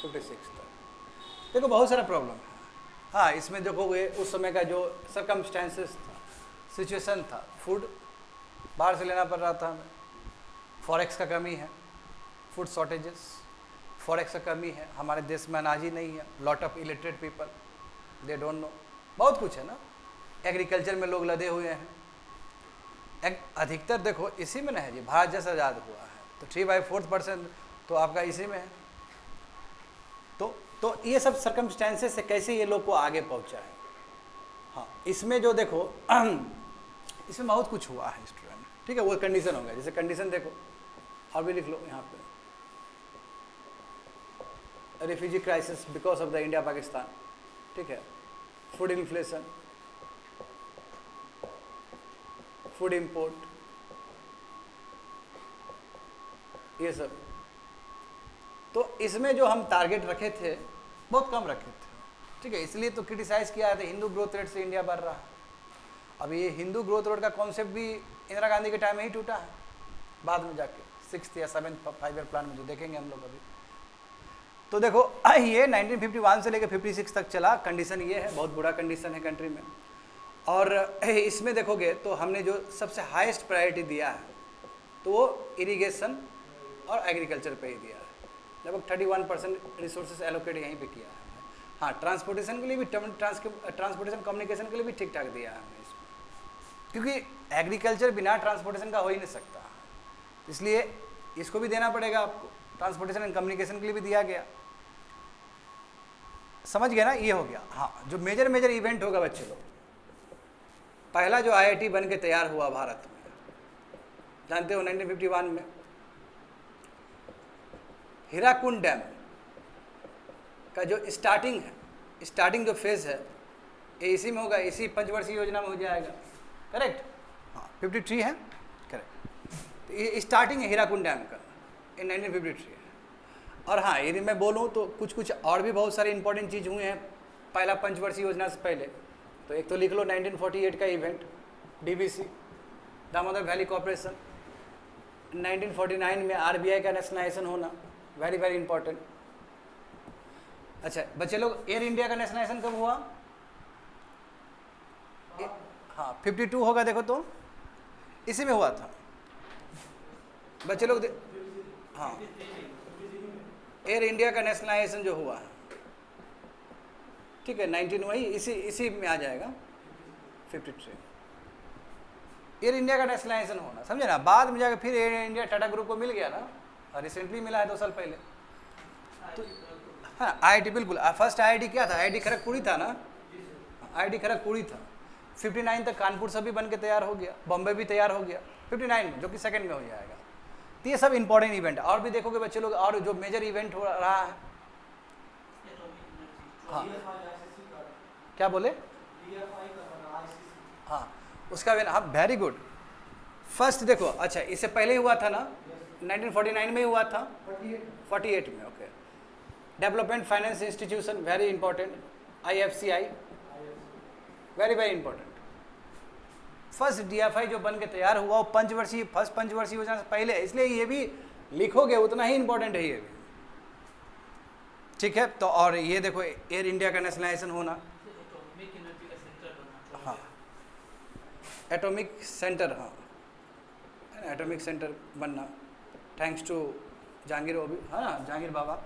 56 तक। देखो बहुत सारा प्रॉब्लम है। हाँ, इसमें देखोगे उस समय का जो सर्कमस्टेंसेस था, सिचुएशन था, फूड बाहर से लेना पड़ रहा था हमें, फॉरेक्स का कमी है, फूड शॉर्टेजेस, फॉरेक्स का कमी है, हमारे देश में अनाज ही नहीं है, lot of illiterate people, they don't know, बहुत कुछ है ना। एग्रीकल्चर में लोग लदे हुए हैं, अधिकतर देखो इसी में ना है जी, भारत जैसा आज़ाद हुआ है तो 3/4% तो आपका इसी में है। तो ये सब सर्कमस्टेंसेस से कैसे ये लोग को आगे पहुंचा है। हाँ, इसमें जो देखो इसमें बहुत कुछ हुआ है स्टूडेंट, ठीक है, वो कंडीशन हो गया। जैसे कंडीशन देखो और भी लिख लो यहाँ पे, refugee crisis because of the India Pakistan, ठीक है, फूड इन्फ्लेशन, फूड इंपोर्ट, ये सब। तो इसमें जो हम टारगेट रखे थे बहुत कम रखे थे, ठीक है, इसलिए तो क्रिटिसाइज किया था, हिंदू ग्रोथ रेट से इंडिया बढ़ रहा है। अब ये हिंदू ग्रोथ रेट का कॉन्सेप्ट भी इंदिरा गांधी के टाइम में ही टूटा है, बाद में जाके 6th या 7th 5 ईयर प्लान में जो देखेंगे हम लोग अभी। तो देखो ये 1951 से लेकर 56 तक चला, कंडीशन ये है, बहुत बुरा कंडीशन है कंट्री में। और इसमें देखोगे तो हमने जो सबसे हाईएस्ट प्रायोरिटी दिया है तो वो इरिगेशन और एग्रीकल्चर पे ही दिया है, लगभग 31% रिसोर्सेज एलोकेट यहीं पे किया है। हाँ, ट्रांसपोर्टेशन के लिए भी, ट्रांसपोर्टेशन कम्युनिकेशन के लिए भी ठीक ठाक दिया है हमने इसमें, क्योंकि एग्रीकल्चर बिना ट्रांसपोर्टेशन का हो ही नहीं सकता, इसलिए इसको भी देना पड़ेगा आपको। ट्रांसपोर्टेशन एंड कम्युनिकेशन के लिए भी दिया गया, समझ गए ना, ये हो गया। हाँ, जो मेजर इवेंट होगा बच्चे लोग, पहला जो IIT बन के तैयार हुआ भारत में, जानते हो 1951 में हीराकुंड डैम का जो स्टार्टिंग है, स्टार्टिंग जो फेज़ है ये इसी में होगा, इसी पंचवर्षीय योजना में हो जाएगा, करेक्ट। हाँ, 53 है, करेक्ट। तो ये स्टार्टिंग है हीराकुंड डैम का, ये 1953 है। और हाँ, यदि मैं बोलूँ तो कुछ और भी बहुत सारे इंपॉर्टेंट चीज़ हुए हैं पहला पंचवर्षीय योजना से पहले। तो एक तो लिख लो 1948 का event DVC, Damodar valley corporation, 1949 में RBI का नेशनलाइजेशन होना, वेरी वेरी इंपॉर्टेंट। अच्छा बच्चे लोग, एयर इंडिया का नेशनलाइजेशन कब हुआ? हाँ 52 होगा, देखो तो इसी में हुआ था बच्चे लोग। हाँ, एयर इंडिया का नेशनलाइजेशन जो हुआ, ठीक है, 19 वही इसी में आ जाएगा 53। एयर इंडिया का नेशनलाइजेशन होना, समझे ना। बाद में जाकर फिर एयर इंडिया टाटा ग्रुप को मिल गया ना, रिसेंटली मिला है 2 साल पहले। तो हाँ IIT बिल्कुल, फर्स्ट IIT क्या था, IIT खड़गपुर ही था ना, IIT खड़गपुर ही था। 59 तक कानपुर सभी बन के तैयार हो गया, बॉम्बे भी तैयार हो गया 59 में, जो कि सेकंड में हो जाएगा। तो ये सब इंपॉर्टेंट इवेंट है। और भी देखोगे बच्चे लोग, और जो मेजर इवेंट हो रहा है, हाँ क्या बोले, हाँ उसका हाँ वेरी गुड। फर्स्ट देखो, अच्छा इससे पहले हुआ था ना, 1949 में हुआ था, 48 में, okay. Development finance institution, very important, IFCI, very very important. First DFI जो बन के तैयार हुआ वो पंचवर्षीय, फर्स्ट पंचवर्षीय योजना से पहले, इसलिए ये भी लिखोगे उतना ही इंपॉर्टेंट है ये भी, ठीक है। तो और ये देखो एयर इंडिया का नेशनलाइजेशन होना, हाँ एटॉमिक सेंटर, हाँ है ना, एटॉमिक सेंटर बनना, थैंक्स टू जहांगीर, वो भी है ना, जहांगीर बाबा।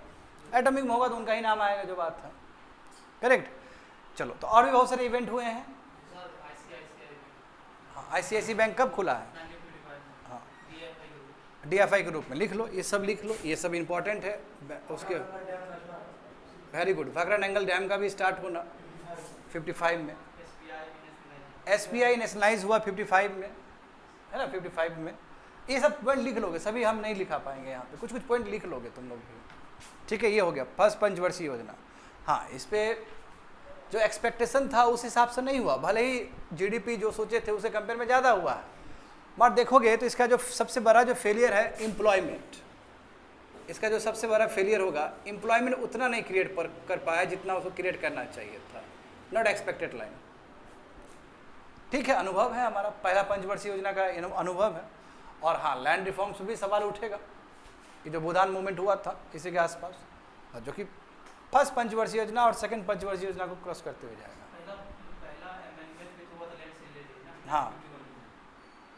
एटॉमिक में होगा तो उनका ही नाम आएगा, जो बात था, करेक्ट। चलो, तो और भी बहुत सारे इवेंट हुए हैं। हाँ ICICI बैंक कब खुला है, हाँ DFI के रूप में, लिख लो ये सब, लिख लो ये सब इंपॉर्टेंट है। उसके very good, Bhakra Nangal dam का भी स्टार्ट होना 55 में, SBI नेशनलाइज हुआ 55 में, है ना, 55 में। ये सब पॉइंट लिख लोगे, सभी हम नहीं लिखा पाएंगे यहाँ पे, कुछ कुछ पॉइंट लिख लोगे तुम लोग भी, ठीक है। ये हो गया फर्स्ट पंचवर्षीय योजना। हाँ, इस पर जो एक्सपेक्टेशन था उस हिसाब से नहीं हुआ, भले ही GDP जो सोचे थे उसे कंपेयर में ज़्यादा हुआ है, बट देखोगे तो इसका जो सबसे बड़ा जो फेलियर है एम्प्लॉयमेंट, इसका जो सबसे बड़ा फेलियर होगा, एम्प्लॉयमेंट उतना नहीं क्रिएट कर पाया जितना उसको क्रिएट करना चाहिए था, नॉट एक्सपेक्टेड लाइन, ठीक है। अनुभव है हमारा, पहला पंचवर्षीय योजना का अनुभव है। और हाँ, लैंड रिफॉर्म्स भी सवाल उठेगा, कि जो भूदान मूवमेंट हुआ था इसी के आसपास, जो कि फर्स्ट पंचवर्षीय योजना और सेकंड पंचवर्षीय योजना को क्रॉस करते हुए जाएगा। हाँ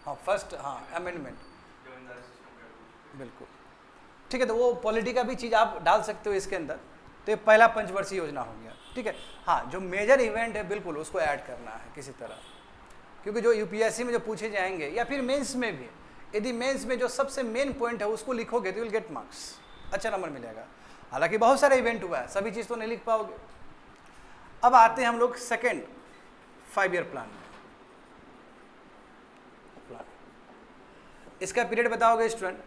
हाँ फर्स्ट, हाँ अमेंडमेंट, बिल्कुल, ठीक है। तो वो पॉलिटी का भी चीज़ आप डाल सकते हो इसके अंदर, तो ये पहला पंचवर्षीय योजना हो गया, ठीक है। हाँ, जो मेजर इवेंट है बिल्कुल उसको ऐड करना है किसी तरह, क्योंकि जो UPSC में जो पूछे जाएंगे या फिर मेंस में भी, यदि मेंस में जो सबसे मेन पॉइंट है उसको लिखोगे तो विल गेट मार्क्स, अच्छा नंबर मिलेगा। हालांकि बहुत सारे इवेंट हुआ है, सभी चीज़ तो नहीं लिख पाओगे। अब आते हैं हम लोग सेकेंड 5 ईयर प्लान में। इसका पीरियड बताओगे स्टूडेंट,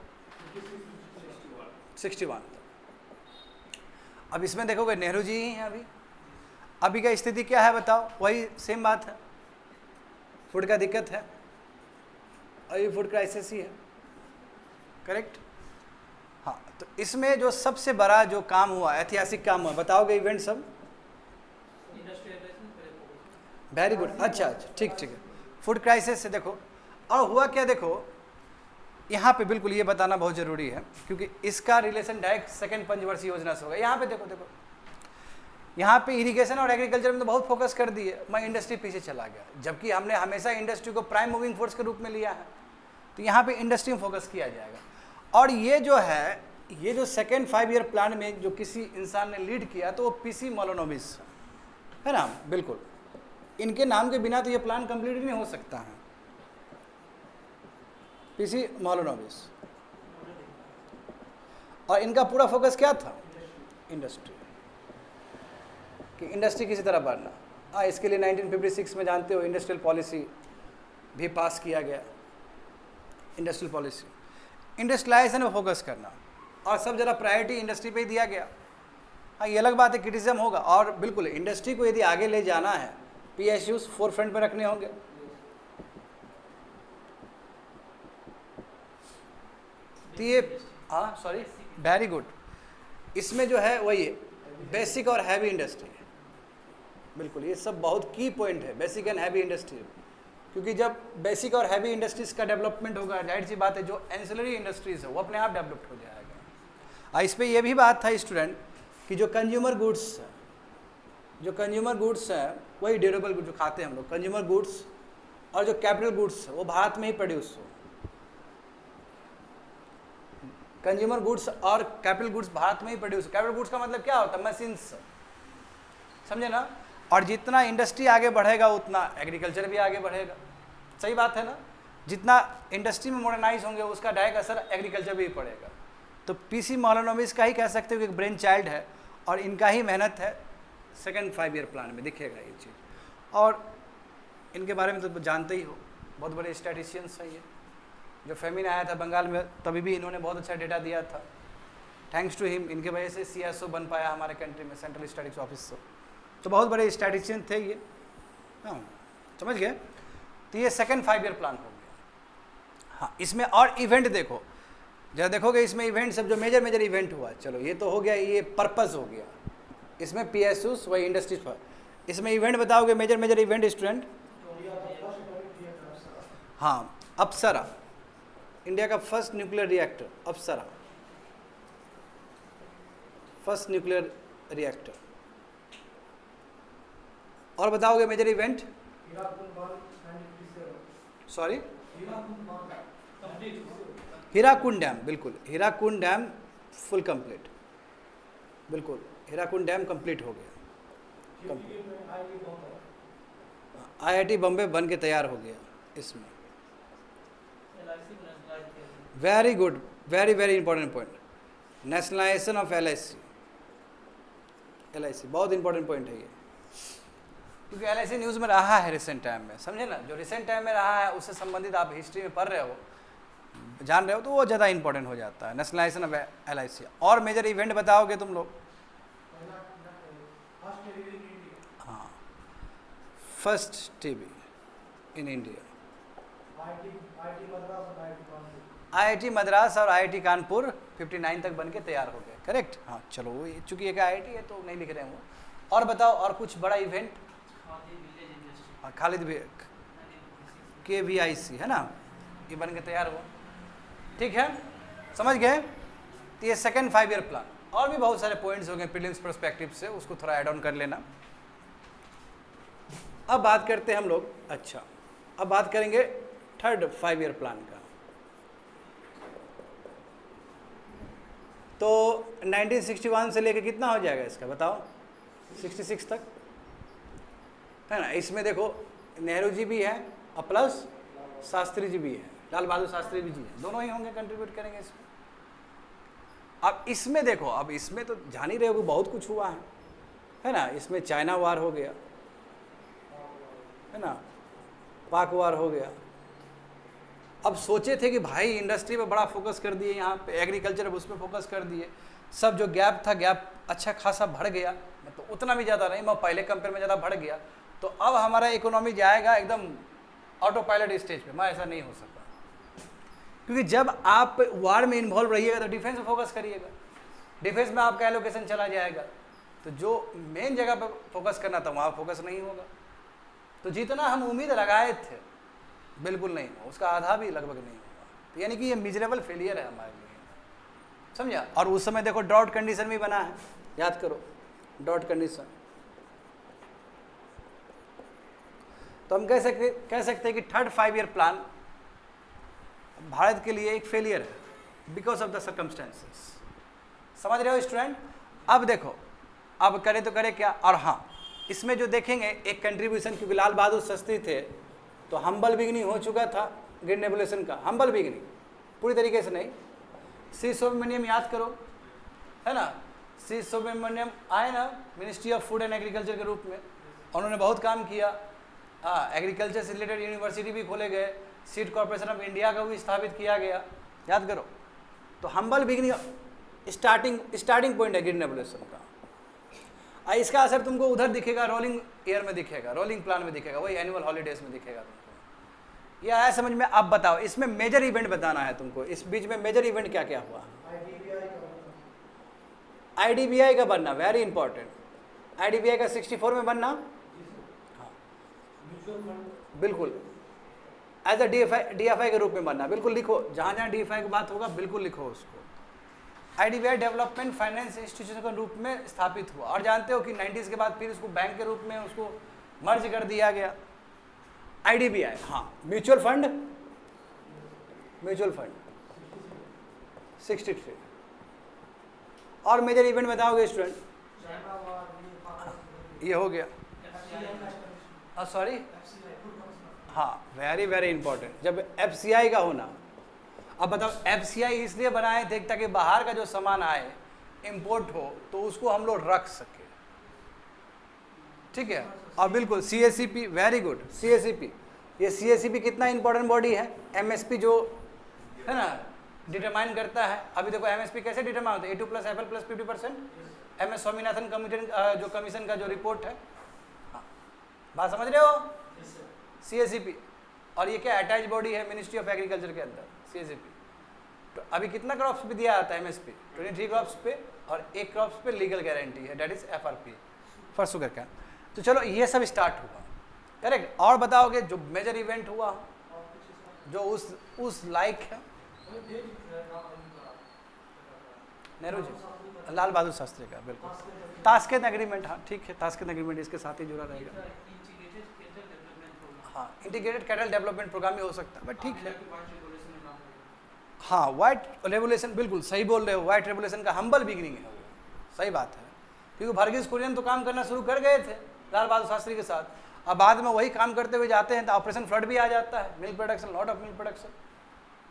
61। अब इसमें देखोगे नेहरू जी ही हैं अभी का स्थिति क्या है बताओ, वही सेम बात है, फूड का दिक्कत है, अभी फूड क्राइसिस ही है, करेक्ट। हाँ, तो इसमें जो सबसे बड़ा जो काम हुआ, ऐतिहासिक काम हुआ, बताओगे इवेंट सब, वेरी गुड, अच्छा ठीक है। फूड क्राइसिस से देखो, और हुआ क्या, देखो यहाँ पे बिल्कुल ये बताना बहुत ज़रूरी है, क्योंकि इसका रिलेशन डायरेक्ट सेकंड पंचवर्षीय योजना से होगा। यहाँ पे देखो यहाँ पे इरिगेशन और एग्रीकल्चर में तो बहुत फोकस कर दिए, मैं इंडस्ट्री पीछे चला गया, जबकि हमने हमेशा इंडस्ट्री को प्राइम मूविंग फोर्स के रूप में लिया है। तो यहाँ पे इंडस्ट्री में फोकस किया जाएगा। और ये जो है, ये जो सेकेंड 5 ईयर प्लान में जो किसी इंसान ने लीड किया तो वो PC मोलोनोबिस है ना, बिल्कुल, इनके नाम के बिना तो ये प्लान कंप्लीट नहीं हो सकता है। PC मोलोनोबिस, और इनका पूरा फोकस क्या था, इंडस्ट्री, कि इंडस्ट्री किसी तरह बढ़ना। हाँ, इसके लिए 1956 में जानते हो इंडस्ट्रियल पॉलिसी भी पास किया गया, इंडस्ट्रियल पॉलिसी, इंडस्ट्रियलाइजेशन में फोकस करना, और सब जरा प्रायोरिटी इंडस्ट्री पे ही दिया गया। हाँ, ये अलग बात है, क्रिटिसिज्म होगा, और बिल्कुल इंडस्ट्री को यदि आगे ले जाना है, PSUs फोरफ्रंट में रखने होंगे। तो ये, हाँ सॉरी, वेरी गुड, इसमें जो है वही बेसिक और हैवी इंडस्ट्री, बिल्कुल ये सब बहुत की पॉइंट है, बेसिक एंड हैवी इंडस्ट्री, क्योंकि जब बेसिक और हैवी इंडस्ट्रीज का डेवलपमेंट होगा, जाहिर सी बात है जो एंसिलरी इंडस्ट्रीज है वो अपने आप डेवलप्ड हो जाएगा। इस पर यह भी बात था स्टूडेंट, कि जो कंज्यूमर गुड्स है वही ड्यूरेबल गुड्स जो खाते हैं हम लोग, कंज्यूमर गुड्स और जो कैपिटल गुड्स है वो भारत में ही प्रोड्यूस हो, कंज्यूमर गुड्स और कैपिटल गुड्स भारत में ही प्रोड्यूस। कैपिटल गुड्स का मतलब क्या होता है, मशीन्स, समझे ना। और जितना इंडस्ट्री आगे बढ़ेगा उतना एग्रीकल्चर भी आगे बढ़ेगा, सही बात है ना। जितना इंडस्ट्री में मॉडर्नाइज होंगे उसका डायरेक्ट असर एग्रीकल्चर भी पड़ेगा। तो PC मोलोनोबिस का ही कह सकते हो कि एक ब्रेन चाइल्ड है, और इनका ही मेहनत है सेकेंड 5 ईयर प्लान में, दिखेगा ये चीज़। और इनके बारे में तो जानते ही हो, बहुत बड़े स्टैटिस्टिशियंस हैं ये। जो फेमिन आया था बंगाल में तभी भी इन्होंने बहुत अच्छा डेटा दिया था। थैंक्स टू हिम, इनके वजह से CSO बन पाया हमारे कंट्री में, सेंट्रल स्टैटिस्टिक्स ऑफिसर। तो बहुत बड़े स्टैटिस्टिशियन थे ये। हाँ, समझ गए। तो ये सेकेंड 5 ईयर प्लान हो गया। हाँ, इसमें और इवेंट देखो, जब देखोगे इसमें इवेंट सब जो मेजर इवेंट हुआ, चलो ये तो हो गया, ये पर्पस हो गया। इसमें PSUs वही इंडस्ट्रीज पर, इसमें इवेंट बताओगे मेजर इवेंट स्टूडेंट। हाँ, अप्सरा, इंडिया का first nuclear reactor, Apsara first nuclear reactor. और बताओगे major event. Sorry, Hirakud dam, बिल्कुल हीराकुंड डैम फुल कंप्लीट, बिल्कुल हीराकुंड डैम कंप्लीट हो गया। IIT बम्बे बन के तैयार हो गया इसमें। Very good, very important point, nationalisation of LIC बहुत इंपॉर्टेंट पॉइंट है ये, क्योंकि LIC न्यूज़ में रहा है रिसेंट टाइम में, समझे ना। जो रिसेंट टाइम में रहा है उससे संबंधित आप हिस्ट्री में पढ़ रहे हो, जान रहे हो, तो वो ज़्यादा इंपॉर्टेंट हो जाता है, नेशनलाइजेशन ऑफ LIC। और मेजर इवेंट बताओगे तुम लोग। हाँ, first TB in India, IIT Madras और IIT कानपुर 59 तक बन के तैयार हो गए, करेक्ट। हाँ चलो, वो चूँकि एक IIT है तो नहीं लिख रहे हैं वो। और बताओ और कुछ बड़ा इवेंट। खालिद भी KVIC है ना, ये बन के तैयार हुआ, ठीक है, समझ गए। तो ये सेकेंड 5 ईयर प्लान। और भी बहुत सारे पॉइंट्स हो गए प्रीलिम्स पर्सपेक्टिव से, उसको थोड़ा ऐड ऑन कर लेना। अब बात करते हैं हम लोग, अच्छा अब बात करेंगे थर्ड 5 ईयर प्लान का। तो 1961 से लेके कितना हो जाएगा इसका बताओ, 66 तक है ना। इसमें देखो नेहरू जी भी हैं और प्लस शास्त्री जी भी हैं, लाल बहादुर शास्त्री भी जी हैं, दोनों ही होंगे, कंट्रीब्यूट करेंगे इसमें। अब इसमें देखो, अब इसमें तो जान ही रहे हो बहुत कुछ हुआ है ना। इसमें चाइना वार हो गया है ना, पाक वार हो गया। अब सोचे थे कि भाई इंडस्ट्री पे बड़ा फोकस कर दिए, यहाँ पे एग्रीकल्चर अब उस पर फोकस कर दिए, सब जो गैप था गैप अच्छा खासा बढ़ गया, मतलब उतना भी ज़्यादा नहीं, मैं पहले कंपेयर में ज़्यादा बढ़ गया। तो अब हमारा इकोनॉमी जाएगा एकदम ऑटो पायलट स्टेज पे, मैं ऐसा नहीं हो सकता, क्योंकि जब आप वार में इन्वॉल्व रहिएगा तो डिफेंस में फोकस करिएगा, डिफेंस में आपका एलोकेशन चला जाएगा, तो जो मेन जगह पर फोकस करना था वहाँ फोकस नहीं होगा। तो जितना हम उम्मीद लगाए थे बिल्कुल नहीं, उसका आधा भी लगभग नहीं होगा। तो यानी कि ये मिजरेबल फेलियर है हमारे लिए, समझा। और उस समय देखो ड्राउट कंडीशन भी बना है, याद करो ड्राउट कंडीशन। तो हम कह सकते हैं कि थर्ड 5 ईयर प्लान भारत के लिए एक फेलियर है बिकॉज ऑफ द सर्कमस्टेंसेस। समझ रहे हो स्टूडेंट। अब देखो, अब करें तो करें क्या। और हाँ, इसमें जो देखेंगे एक कंट्रीब्यूशन, क्योंकि लाल बहादुर शास्त्री थे तो हम्बल बिगनिंग हो चुका था ग्रीन रेवोल्यूशन का, हम्बल बिगनिंग पूरी तरीके से नहीं। सी सुब्रमण्यम याद करो, है ना, सी सुब्रमण्यम आए ना ministry of food and agriculture के रूप में, उन्होंने बहुत काम किया। एग्रीकल्चर से रिलेटेड यूनिवर्सिटी भी खोले गए, सीड कॉर्पोरेशन ऑफ इंडिया का भी स्थापित किया गया, याद करो। तो हम्बल बिगनिंग स्टार्टिंग पॉइंट है ग्रीन रेवोल्यूशन का। इसका असर तुमको उधर दिखेगा, रोलिंग ईयर में दिखेगा, रोलिंग प्लान में दिखेगा, वही एनुअल हॉलीडेज में दिखेगा तुमको। यह है समझ में। अब बताओ इसमें मेजर इवेंट बताना है तुमको, इस बीच में मेजर इवेंट क्या क्या हुआ। IDBI का बनना वेरी इंपॉर्टेंट, IDBI का 64 में बनना, हाँ बिल्कुल, एज अ DFI के रूप में बनना, बिल्कुल लिखो, जहाँ जहाँ DFI की बात होगा बिल्कुल लिखो उसको। IDBI डेवलपमेंट फाइनेंस इंस्टीट्यूशन के रूप में स्थापित हुआ। और जानते हो कि 90s के बाद फिर उसको बैंक के रूप में उसको मर्ज कर दिया गया। IDBI, हाँ, म्यूचुअल फंड 63। और मेजर इवेंट बताओगे स्टूडेंट। ये हो गया, सॉरी, हाँ वेरी इंपॉर्टेंट, जब FCI का होना। अब बताओ FCI इसलिए बनाए थे ताकि बाहर का जो सामान आए इंपोर्ट हो तो उसको हम लोग रख सके, ठीक है। और बिल्कुल CACP, वेरी गुड, CACP, ये CACP कितना इंपॉर्टेंट बॉडी है, MSP जो है ना डिटरमाइन करता है। अभी देखो MSP कैसे डिटरमाइन होता है, A2 + FL + 50%, MS Swaminathan commission जो कमीशन का जो रिपोर्ट है, हाँ, बात समझ रहे हो, CACP। और ये क्या अटैच बॉडी है मिनिस्ट्री ऑफ एग्रीकल्चर के अंदर, CACP। तो अभी कितना क्रॉप्स पे दिया जाता है MSP, 23 क्रॉप्स पे, और 1 क्रॉप्स पे लीगल गारंटी है, that is FRP for sugar cane. तो चलो ये सब स्टार्ट हुआ, करेक्ट। और बताओगे जो मेजर इवेंट हुआ जो उस लाइक है, नेहरू जी, लाल बहादुर शास्त्री का, बिल्कुल, ताशकंद एग्रीमेंट, हाँ ठीक है, ताशकंद एग्रीमेंट इसके साथ ही जुड़ा रहेगा। हाँ, इंटीग्रेटेड कैटल डेवलपमेंट प्रोग्राम भी हो सकता है, बट ठीक है। हाँ, वाइट रेवोल्यूशन, बिल्कुल सही बोल रहे हो, वाइट रेवोल्यूशन का हम्बल बिगिनिंग है वो, सही बात है। क्योंकि वर्गीज कुरियन तो काम करना शुरू कर गए थे लाल बहादुर शास्त्री के साथ, अब बाद में वही काम करते हुए जाते हैं तो ऑपरेशन फ्लड भी आ जाता है, milk production, lot of milk production.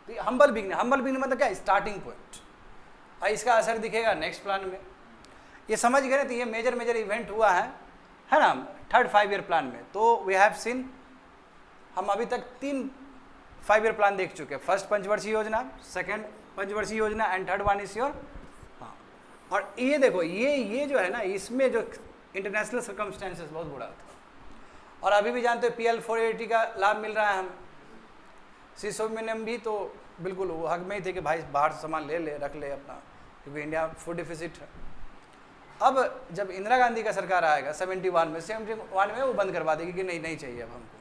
तो हम्बल बिगिनिंग मतलब क्या, स्टार्टिंग पॉइंट, और इसका असर दिखेगा नेक्स्ट प्लान में। ये समझ गए तो ये मेजर इवेंट हुआ है ना, 3rd 5 ईयर प्लान में। तो वी हैव सीन, हम अभी तक 3 5 ईयर प्लान देख चुके हैं, फर्स्ट पंचवर्षीय योजना, सेकंड पंचवर्षीय योजना, and third one is your, हाँ। और ये देखो ये जो है ना, इसमें जो इंटरनेशनल सर्कमस्टेंसेस बहुत बुरा था, और अभी भी जानते हो PL 480 का लाभ मिल रहा है हमें। श्री सुब्रमण्यम भी तो बिल्कुल वो हक में ही थे कि भाई बाहर से सामान ले रख ले अपना, क्योंकि इंडिया फूड डिफिसिट है। अब जब इंदिरा गांधी का सरकार आएगा 71 में वो बंद करवा देगी कि नहीं चाहिए अब हमको,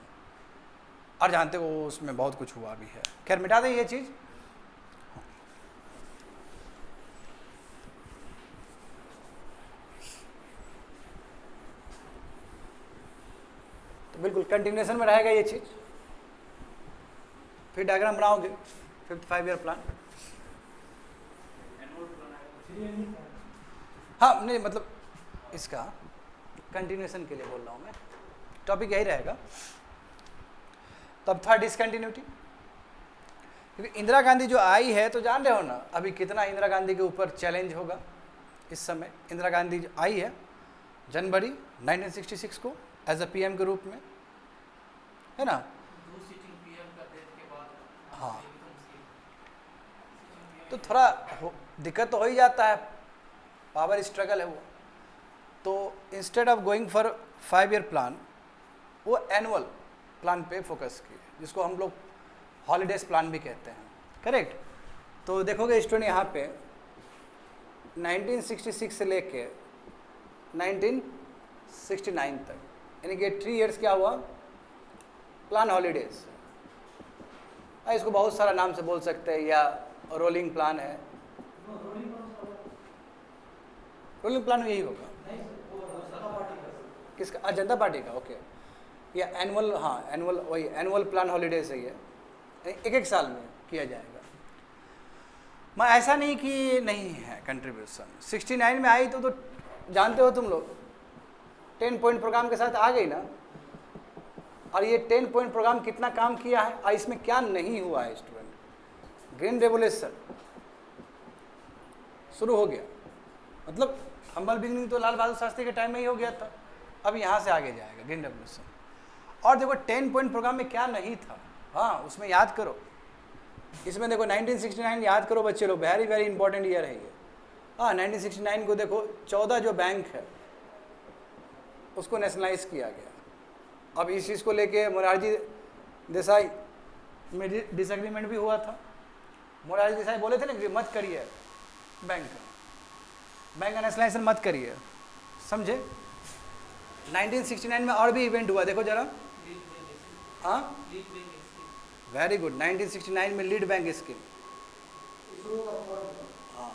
और जानते हो उसमें बहुत कुछ हुआ भी है। खैर मिटा दें ये चीज़। तो बिल्कुल कंटिन्यूएशन में रहेगा ये चीज़। फिर डायग्राम बनाओगे 5th 5 ईयर प्लान। हाँ नहीं, मतलब इसका कंटिन्यूएशन के लिए बोल रहा हूँ मैं, टॉपिक यही रहेगा। तब था डिसकंटिन्यूटी, क्योंकि इंदिरा गांधी जो आई है तो जान रहे हो ना अभी कितना इंदिरा गांधी के ऊपर चैलेंज होगा इस समय। इंदिरा गांधी जो आई है जनवरी 1966 को एज अ PM के रूप में, है ना, हाँ। तो थोड़ा दिक्कत तो हो ही जाता है, पावर स्ट्रगल है वो। तो instead of going for 5 year plan, वो एनुअल प्लान पे फोकस किए, जिसको हम लोग हॉलीडेज प्लान भी कहते हैं, करेक्ट। तो देखोगे स्टूडेंट यहाँ पे 1966 से लेके 1969 तक, यानी कि 3 इयर्स क्या हुआ, प्लान हॉलीडेज। इसको बहुत सारा नाम से बोल सकते हैं, या रोलिंग प्लान है, रोलिंग प्लान यही होगा किसका, जनता पार्टी का, ओके। या एनुअल, हाँ एनुअल, वही एनुअल प्लान हॉलीडेज है ये, एक साल में किया जाएगा। मैं ऐसा नहीं कि नहीं है कंट्रीब्यूशन, 69 में आई तो जानते हो तुम लोग 10 पॉइंट प्रोग्राम के साथ आ गई ना। और ये 10 पॉइंट प्रोग्राम कितना काम किया है, और इसमें क्या नहीं हुआ है स्टूडेंट। ग्रीन रेवोल्यूशन शुरू हो गया, मतलब हम्बल बिगिनिंग तो लाल बहादुर शास्त्री के टाइम में ही हो गया था, अब यहाँ से आगे जाएगा ग्रीन रेवोल्यूशन। और देखो 10 पॉइंट प्रोग्राम में क्या नहीं था, हाँ उसमें याद करो, इसमें देखो 1969 याद करो बच्चे लोग, वेरी इंपॉर्टेंट ईयर है ये। हाँ 1969 को देखो 14 जो बैंक है उसको नेशनलाइज किया गया। अब इस चीज़ को लेके मोरारजी देसाई में डिसएग्रीमेंट भी हुआ था। मोरारजी देसाई बोले थे ना कि मत करिए बैंक का नेशनलाइजेशन मत करिए, समझे। 1969 में और भी इवेंट हुआ, देखो जरा, हाँ वेरी गुड, 1969 में लीड बैंक स्कीम, हाँ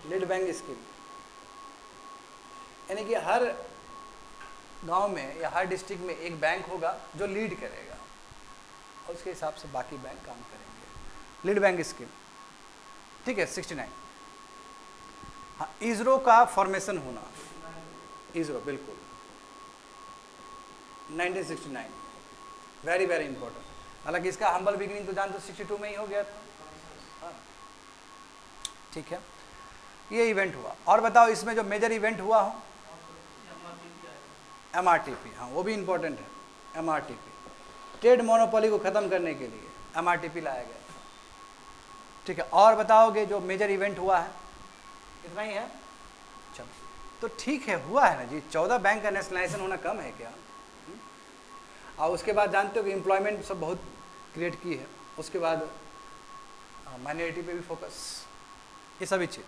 लीड बैंक स्कीम, यानी कि हर गांव में या हर डिस्ट्रिक्ट में एक बैंक होगा जो लीड करेगा, और उसके हिसाब से बाकी बैंक काम करेंगे। लीड बैंक स्कीम, ठीक है 69। हाँ इसरो का फॉर्मेशन होना, इसरो बिल्कुल 1969, वेरी इंपॉर्टेंट। हालांकि इसका हम्बल बिगिनिंग तो जान तो 62 में ही हो गया था, हाँ ठीक है। ये इवेंट हुआ। और बताओ इसमें जो मेजर इवेंट हुआ हो, MRTP, हाँ वो भी इम्पोर्टेंट है। MRTP ट्रेड मोनोपोली को ख़त्म करने के लिए MRTP लाया गया, ठीक है। और बताओगे जो मेजर इवेंट हुआ है, इतना ही है। चलो तो ठीक है, हुआ है ना जी, 14 बैंक का नेशनलाइजेशन होना कम है क्या? और उसके बाद जानते हो कि एम्प्लॉयमेंट सब बहुत क्रिएट की है। उसके बाद माइनॉरिटी पे भी फोकस, ये सभी चीज़।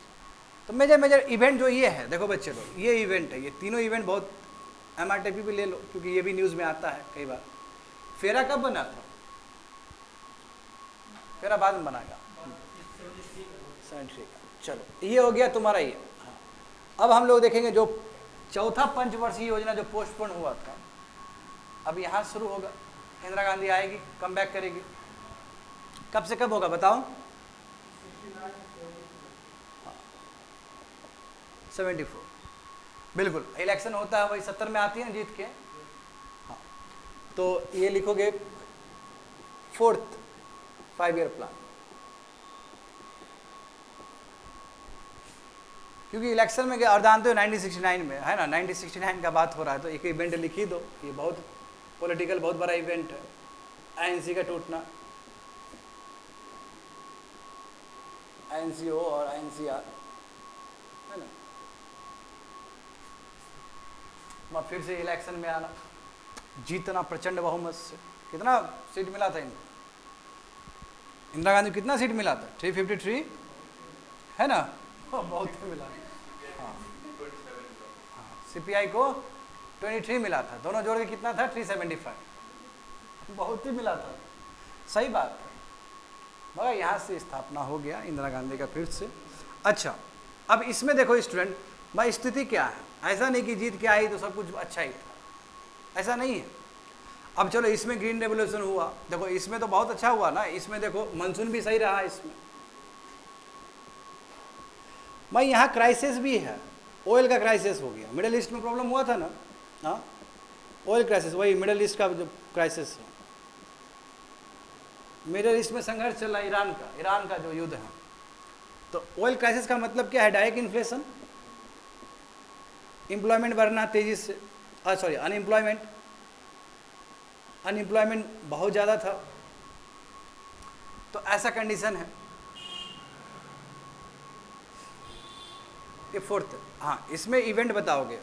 तो मेजर मेजर इवेंट जो ये है, देखो बच्चे लोग, ये इवेंट है, ये तीनों इवेंट बहुत, MRTP भी ले लो क्योंकि ये भी न्यूज़ में आता है कई बार। फेरा कब बना था? फेरा बाद में बनाएगा 73 का। चलो ये हो गया तुम्हारा ये। हाँ, अब हम लोग देखेंगे जो चौथा पंचवर्षीय योजना जो पोस्टपोन हुआ था, अब यहाँ शुरू होगा। इंदिरा गांधी आएगी, कम बैक करेगी। कब से कब होगा बताओ? 74, बिल्कुल। इलेक्शन होता है वही 70 में आती है ना जीत के। हाँ, तो ये लिखोगे 4th 5-year प्लान, क्योंकि इलेक्शन में और जानते हो 1969 में है ना, 1969 का बात हो रहा है तो एक इवेंट लिख ही दो। ये बहुत पॉलिटिकल बहुत बड़ा इवेंट है, INC का टूटना, INCO और INCR है ना। मैं फिर से इलेक्शन में आना, जीतना प्रचंड बहुमत से। कितना सीट मिला था इनको? इंदिरा गांधी कितना सीट मिला था? 353 है ना, बहुत मिला। हाँ, CPI को 23 मिला था, दोनों जोड़ के कितना था? 375, बहुत ही मिला था। सही बात है, मगर यहाँ से स्थापना हो गया इंदिरा गांधी का फिर से। अच्छा, अब इसमें देखो स्टूडेंट, भाई स्थिति क्या है? ऐसा नहीं कि जीत के आई तो सब कुछ अच्छा ही था, ऐसा नहीं है। अब चलो इसमें ग्रीन रेवोल्यूशन हुआ, देखो इसमें तो बहुत अच्छा हुआ ना। इसमें देखो मानसून भी सही रहा, इसमें भाई यहाँ क्राइसिस भी है, ऑयल का क्राइसिस हो गया। मिडिल ईस्ट में प्रॉब्लम हुआ था ना, हाँ ऑयल क्राइसिस, वही मिडिल ईस्ट का जो क्राइसिस है। मिडिल ईस्ट में संघर्ष चल रहा है ईरान का जो युद्ध है। तो ऑयल क्राइसिस का मतलब क्या है? डायरेक्ट इन्फ्लेशन, एम्प्लॉयमेंट बढ़ना तेजी से, सॉरी अनएम्प्लॉयमेंट बहुत ज़्यादा था। तो ऐसा कंडीशन है। ये 4th, हाँ इसमें इवेंट बताओगे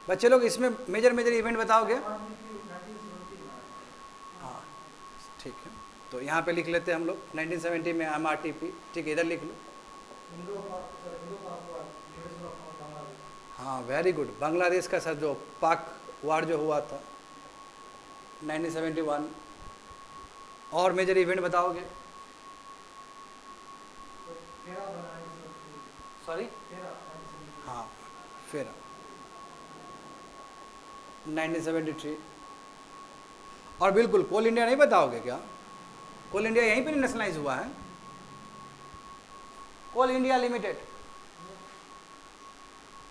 बच्चे लोग, इसमें मेजर इवेंट बताओगे? हाँ ठीक है, तो यहाँ पे लिख लेते हैं हम लोग 1970 में MRTP, ठीक है इधर लिख लो। हाँ वेरी गुड, बांग्लादेश का साथ जो पाक वार जो हुआ था 1971। और मेजर इवेंट बताओगे? सॉरी, हाँ फेरा 1973। और बिल्कुल कोल इंडिया नहीं बताओगे क्या? कोल इंडिया यहीं पे नेशनलाइज हुआ है, कोल इंडिया लिमिटेड।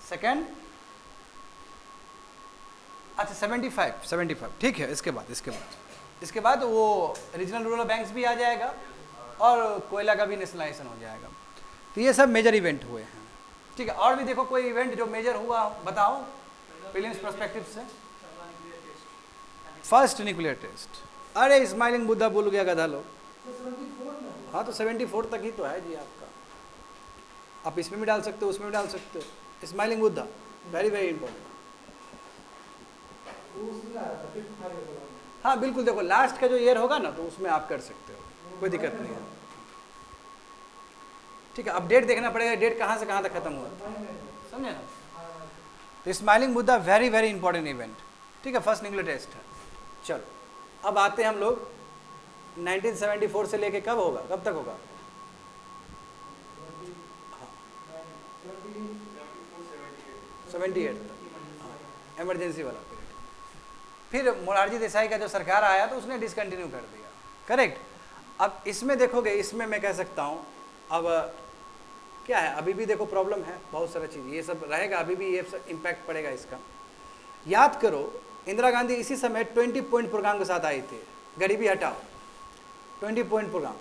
सेकेंड, अच्छा 75 ठीक है। इसके बाद वो रीजनल रूरल बैंक्स भी आ जाएगा और कोयला का भी नेशनलाइजेशन हो जाएगा। तो ये सब मेजर इवेंट हुए हैं, ठीक है। और भी देखो कोई इवेंट जो मेजर हुआ बताओ प्रीलिम्स पर्सपेक्टिव से। फर्स्ट न्यूक्लियर टेस्ट, अरे स्माइलिंग बुद्धा भूल गया गधा लोग। हाँ तो 74 तक ही तो है जी आपका, आप इसमें भी डाल सकते हो उसमें भी डाल सकते हो। Smiling Buddha very very important. हाँ बिल्कुल, देखो लास्ट का जो ईयर होगा ना तो उसमें आप कर सकते हो, कोई दिक्कत नहीं है, ठीक है। अब डेट देखना पड़ेगा, डेट कहाँ से कहाँ तक खत्म हुआ, समझे ना। तो smiling Buddha very very important event, ठीक है, फर्स्ट न्यूक्लियर टेस्ट है। चलो अब आते हैं हम लोग 1974 से लेके कब होगा, कब तक होगा? हाँ 78 तक, इमरजेंसी वाला पीरियड। फिर मोरारजी देसाई का जो सरकार आया तो उसने डिसकंटिन्यू कर दिया, करेक्ट। अब इसमें देखोगे, इसमें मैं कह सकता हूँ अब क्या है, अभी भी देखो प्रॉब्लम है, बहुत सारा चीज़ ये सब रहेगा, अभी भी ये सब इम्पैक्ट पड़ेगा इसका। याद करो इंदिरा गांधी इसी समय 20 पॉइंट प्रोग्राम के साथ आई थी, गरीबी हटाओ 20 पॉइंट प्रोग्राम।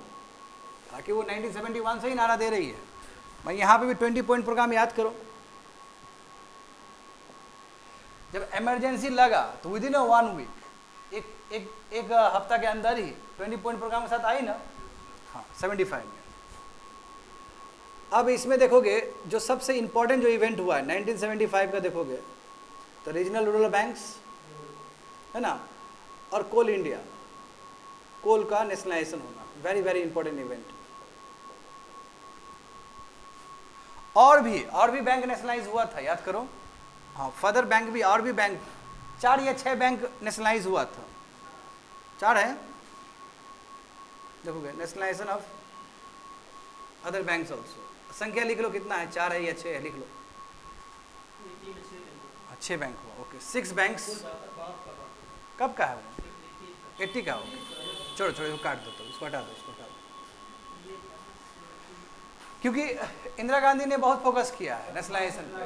ताकि वो 1971 से ही नारा दे रही है। मैं यहाँ पे भी 20 पॉइंट प्रोग्राम याद करो। जब इमरजेंसी लगा तो विद इन 1 वीक, एक हफ्ता के अंदर ही 20 पॉइंट प्रोग्राम के साथ आई ना। हाँ 75 में। अब इसमें देखोगे जो सबसे इंपॉर्टेंट जो इवेंट हुआ है 1975 का, देखोगे तो रीजनल रूरल बैंक्स है ना, और कोल इंडिया, कोल का नेशनलाइजेशन होना, वेरी वेरी इंपॉर्टेंट इवेंट। और भी बैंक नेशनलाइज हुआ था, याद करो। हाँ फर्दर बैंक भी, और भी बैंक 4 या 6 बैंक नेशनलाइज हुआ था। 4 है, देखोगे nationalisation of other banks also. संख्या लिख लो कितना है, 4 है या 6 है, लिख लो। 6 बैंक हुआ, ओके। 6 बैंक्स कब का है वो? 80 का हो। छोड़ो इसको काट दो, तो इसको हटा दो, इसको हटा दो। क्योंकि इंदिरा गांधी ने बहुत फोकस किया है नेशनलाइजेशन पे।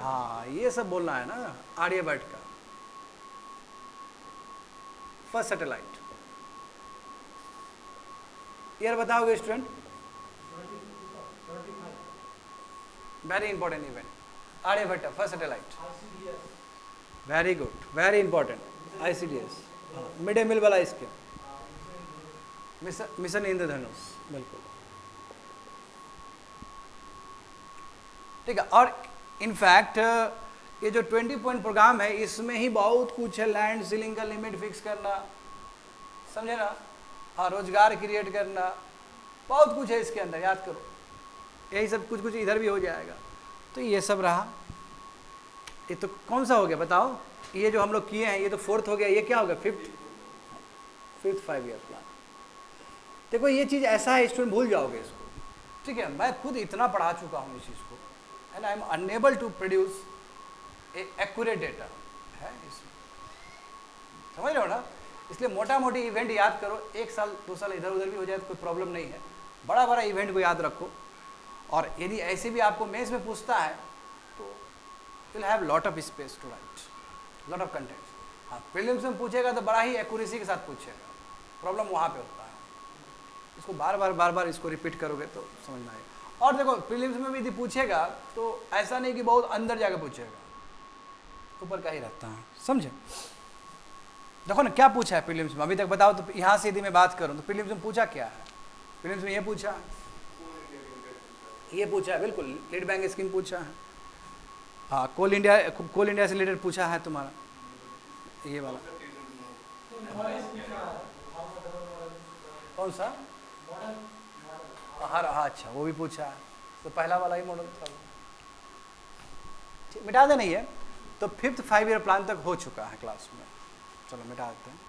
हाँ ये सब बोलना है ना। आर्यभट्ट का फर्स्ट सैटेलाइट ईयर बताओगे student? Very important event, Aryabhata first satellite. Very good, very important. ICDS, mid day meal वाला स्कीम, मिशन इंद्रधनुष, बिल्कुल ठीक है। और इनफैक्ट ये जो 20 पॉइंट प्रोग्राम है इसमें ही बहुत कुछ है। लैंड सीलिंग का लिमिट फिक्स करना, समझे ना। हाँ रोजगार क्रिएट करना, बहुत कुछ है इसके अंदर, याद करो। यही सब कुछ इधर भी हो जाएगा। तो ये सब रहा। ये तो कौन सा हो गया बताओ? ये जो हम लोग किए हैं ये तो 4th हो गया। ये क्या हो गया? 5th 5 year plan. देखो ये चीज़ ऐसा है, स्टूडेंट भूल जाओगे इसको, ठीक है। मैं खुद इतना पढ़ा चुका हूँ इस चीज़ को, and I am unable to produce accurate data है इसमें, समझ रहे हो ना। इसलिए मोटा मोटी इवेंट याद करो, 1 साल 2 साल इधर उधर भी हो जाए तो कोई प्रॉब्लम नहीं है। बड़ा बड़ा इवेंट को याद रखो। और यदि ऐसे भी आपको मेंस में पूछता है तो will have lot of space to write, lot of contents. हाँ प्रीलिम्स में पूछेगा तो बड़ा ही एक्यूरेसी के साथ पूछेगा, प्रॉब्लम वहाँ पे होता है। इसको बार बार इसको रिपीट करोगे तो समझ में आएगा। और देखो प्रीलिम्स में भी यदि पूछेगा तो ऐसा नहीं कि बहुत अंदर जाकर पूछेगा, ऊपर का ही रहता है, समझे। देखो ना क्या पूछा है प्रीलिम्स में अभी तक, बताओ तो। यहाँ से यदि मैं बात करूँ तो प्रीलिम्स में पूछा क्या है? प्रीलिम्स में ये पूछा है, बिल्कुल लीड बैंक स्कीम पूछा है। हाँ कोल इंडिया से रिलेटेड पूछा है तुम्हारा, ये वाला कौन सा? हाँ अच्छा वो भी पूछा है, तो पहला वाला ही मॉडल था। ठीक मिटा देना है। तो 5th 5 ईयर प्लान तक हो चुका है क्लास में। चलो मिटा देते हैं।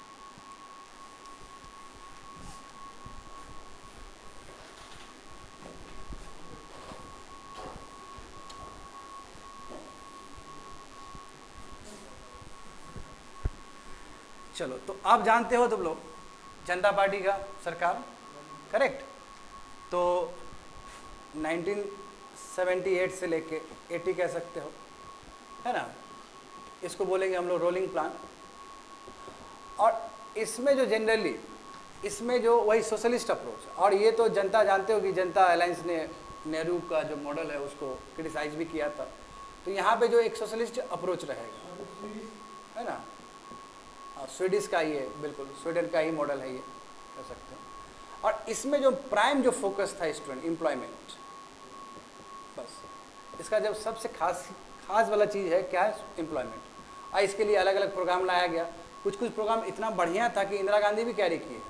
चलो तो आप जानते हो तुम लोग जनता पार्टी का सरकार, करेक्ट। तो 1978 से लेके 80 कह सकते हो, है ना। इसको बोलेंगे हम लोग रोलिंग प्लान। और इसमें जो जनरली इसमें जो वही सोशलिस्ट अप्रोच है। और ये तो जनता जानते हो कि जनता अलायंस ने नेहरू का जो मॉडल है उसको क्रिटिसाइज भी किया था। तो यहाँ पे जो एक सोशलिस्ट अप्रोच रहेगा, है ना। स्वीडिश का ही है, बिल्कुल स्वीडन का ही मॉडल है ये, कह सकते हैं। और इसमें जो प्राइम जो फोकस था स्टूडेंट, एम्प्लॉयमेंट, बस इसका जब सबसे खास वाला चीज़ है क्या है? एम्प्लॉयमेंट। और इसके लिए अलग अलग प्रोग्राम लाया गया। कुछ प्रोग्राम इतना बढ़िया था कि इंदिरा गांधी भी कैरी किए,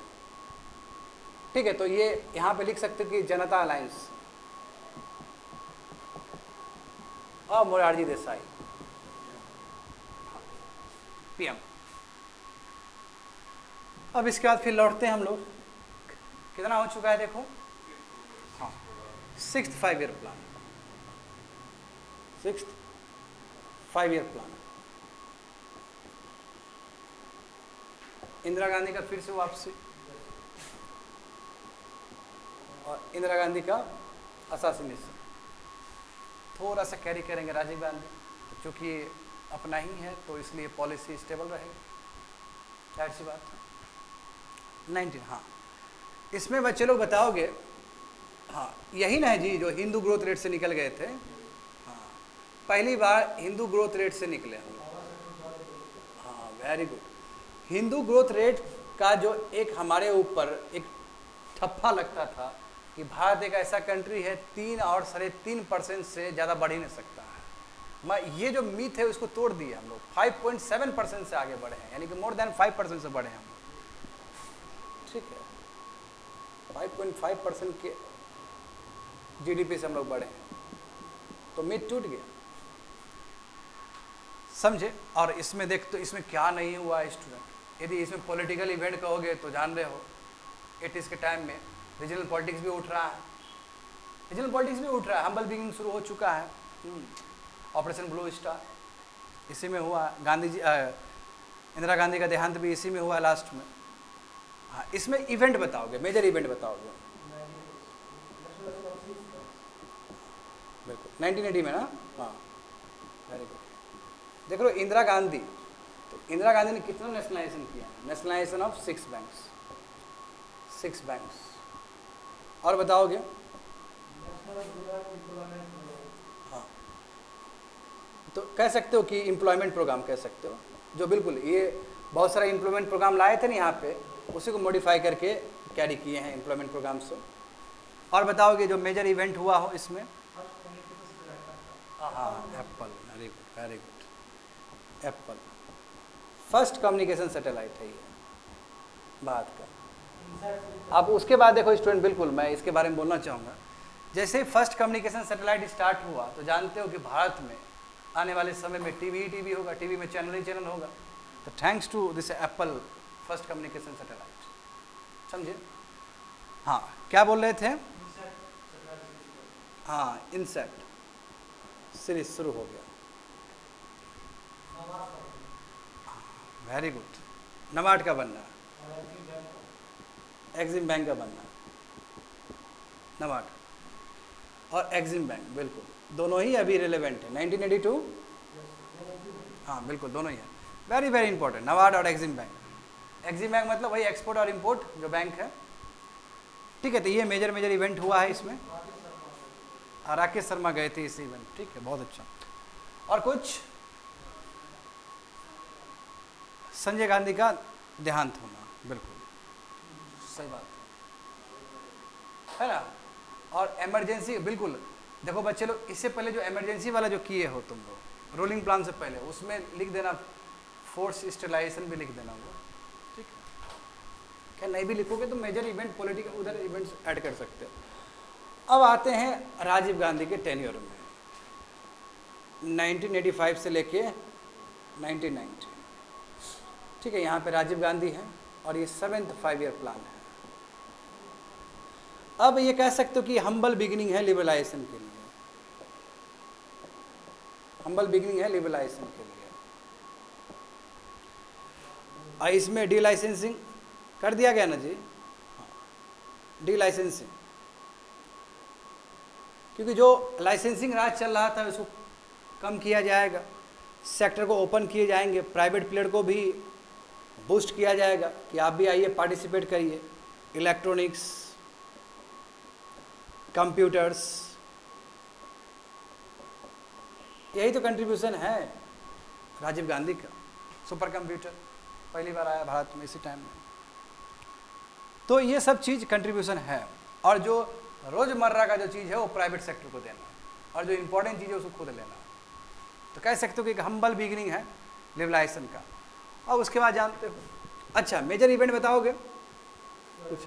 ठीक है। तो ये यहाँ पे लिख सकते हो कि जनता अलायंस और मोरारजी देसाई PM। अब इसके बाद फिर लौटते हैं हम लोग। कितना हो चुका है देखो। हाँ 6th 5 year plan, 6th 5 year plan. Indira Gandhi का फिर से वापसी और इंदिरा गांधी का असासिनेशन। थोड़ा सा कैरी करेंगे राजीव गांधी, क्योंकि अपना ही है तो इसलिए पॉलिसी स्टेबल रहेगी, जाहिर सी बात है। 19 हाँ इसमें बच्चे लोग बताओगे, हाँ यही ना है जी जो हिंदू ग्रोथ रेट से निकल गए थे। हाँ, पहली बार हिंदू ग्रोथ रेट से निकले हम लोग। हाँ very good. Hindu growth rate का जो एक हमारे ऊपर एक ठप्पा लगता था कि भारत एक ऐसा कंट्री है 3 और 3.5% से ज़्यादा बढ़ ही नहीं सकता है, मैं ये जो मीथ है उसको तोड़ दिए हम लोग। 5.7% से आगे बढ़े हैं, यानी कि मोर देन 5% से बढ़े हैं हम लोग। ठीक है, 5.5% के जीडीपी से हम लोग बढ़े हैं, तो मीथ टूट गया, समझे। और इसमें देख तो इसमें क्या नहीं हुआ स्टूडेंट, यदि इसमें पॉलिटिकल इवेंट कहोगे तो जान रहे हो 80s के टाइम में रीजनल पॉलिटिक्स भी उठ रहा है, रीजनल पॉलिटिक्स भी उठ रहा है, हम्बल बिगिनिंग शुरू हो चुका है। ऑपरेशन ब्लू स्टार इसी में हुआ, गांधी जी इंदिरा गांधी का देहांत भी इसी में हुआ लास्ट में। हाँ, इसमें इवेंट बताओगे, मेजर इवेंट बताओगे। बिल्कुल 1980 में ना। हाँ वेरी गुड। देख लो इंदिरा गांधी, तो इंदिरा गांधी ने कितना नेशनलाइजेशन किया? Nationalisation of 6 banks, 6 banks. और बताओगे? हाँ, तो कह सकते हो कि एम्प्लॉयमेंट प्रोग्राम कह सकते हो, जो बिल्कुल ये बहुत सारा एम्प्लॉयमेंट प्रोग्राम लाए थे ना यहाँ पे, उसी को मॉडिफाई करके कैरी किए हैं एम्प्लॉयमेंट प्रोग्राम से। और बताओगे जो मेजर इवेंट हुआ हो इसमें? हाँ Apple, very good very good, Apple first communication satellite है ये भारत का। अब उसके बाद देखो स्टूडेंट, बिल्कुल मैं इसके बारे में बोलना चाहूँगा। जैसे फर्स्ट कम्युनिकेशन सैटेलाइट स्टार्ट हुआ तो जानते हो कि भारत में आने वाले समय में टीवी होगा, टीवी में चैनल ही चैनल होगा। तो thanks to this Apple first communication satellite, समझे। हाँ क्या बोल रहे थे? हाँ इंसेप्ट सीरीज शुरू हो गया, वेरी गुड। नबार्ड का बनना, एक्सिम बैंक का बनना, नबार्ड और एक्सिम बैंक, बिल्कुल दोनों ही अभी रिलेवेंट है। 1982, हाँ बिल्कुल दोनों ही है, वेरी वेरी इंपॉर्टेंट, नबार्ड और एक्सिम बैंक। एक्सिम बैंक मतलब वही एक्सपोर्ट और इंपोर्ट जो बैंक है। ठीक है, तो ये मेजर इवेंट हुआ है इसमें। राकेश शर्मा गए थे इस इवेंट, ठीक है बहुत अच्छा। और कुछ? संजय गांधी का देहांत होना, बिल्कुल सही बात है ना। और इमरजेंसी, बिल्कुल देखो बच्चे लोग, इससे पहले जो इमरजेंसी वाला जो किए हो तुम लोग रोलिंग प्लान से पहले, उसमें लिख देना फोर्स स्टेलाइजेशन भी लिख देना वो, ठीक है। क्या नहीं भी लिखोगे तो मेजर इवेंट पॉलिटिकल उधर इवेंट्स ऐड कर सकते हो। अब आते हैं राजीव गांधी के टेन्योर में, 1985 से लेके 1990, ठीक है। यहाँ पे राजीव गांधी हैं और ये 7th 5 ईयर प्लान है। अब ये कह सकते हो कि हम्बल बिगिनिंग है लिबरलाइजेशन के लिए, हम्बल बिगिनिंग है लिबरलाइजेशन के लिए। और इसमें डी लाइसेंसिंग कर दिया गया ना जी, डी लाइसेंसिंग, क्योंकि जो लाइसेंसिंग राज चल रहा था उसको कम किया जाएगा, सेक्टर को ओपन किए जाएंगे, प्राइवेट प्लेयर को भी बूस्ट किया जाएगा कि आप भी आइए पार्टिसिपेट करिए। इलेक्ट्रॉनिक्स, कंप्यूटर्स, यही तो कंट्रीब्यूशन है राजीव गांधी का। सुपर कंप्यूटर पहली बार आया भारत में इसी टाइम में, तो ये सब चीज़ कंट्रीब्यूशन है। और जो रोज़मर्रा का जो चीज़ है वो प्राइवेट सेक्टर को देना, और जो इंपॉर्टेंट चीज़ है उसको खुद लेना। तो कह सकते हो कि एक हम्बल बिगिनिंग है लिबरलाइजेशन का। और उसके बाद जानते हो, अच्छा मेजर इवेंट बताओगे कुछ?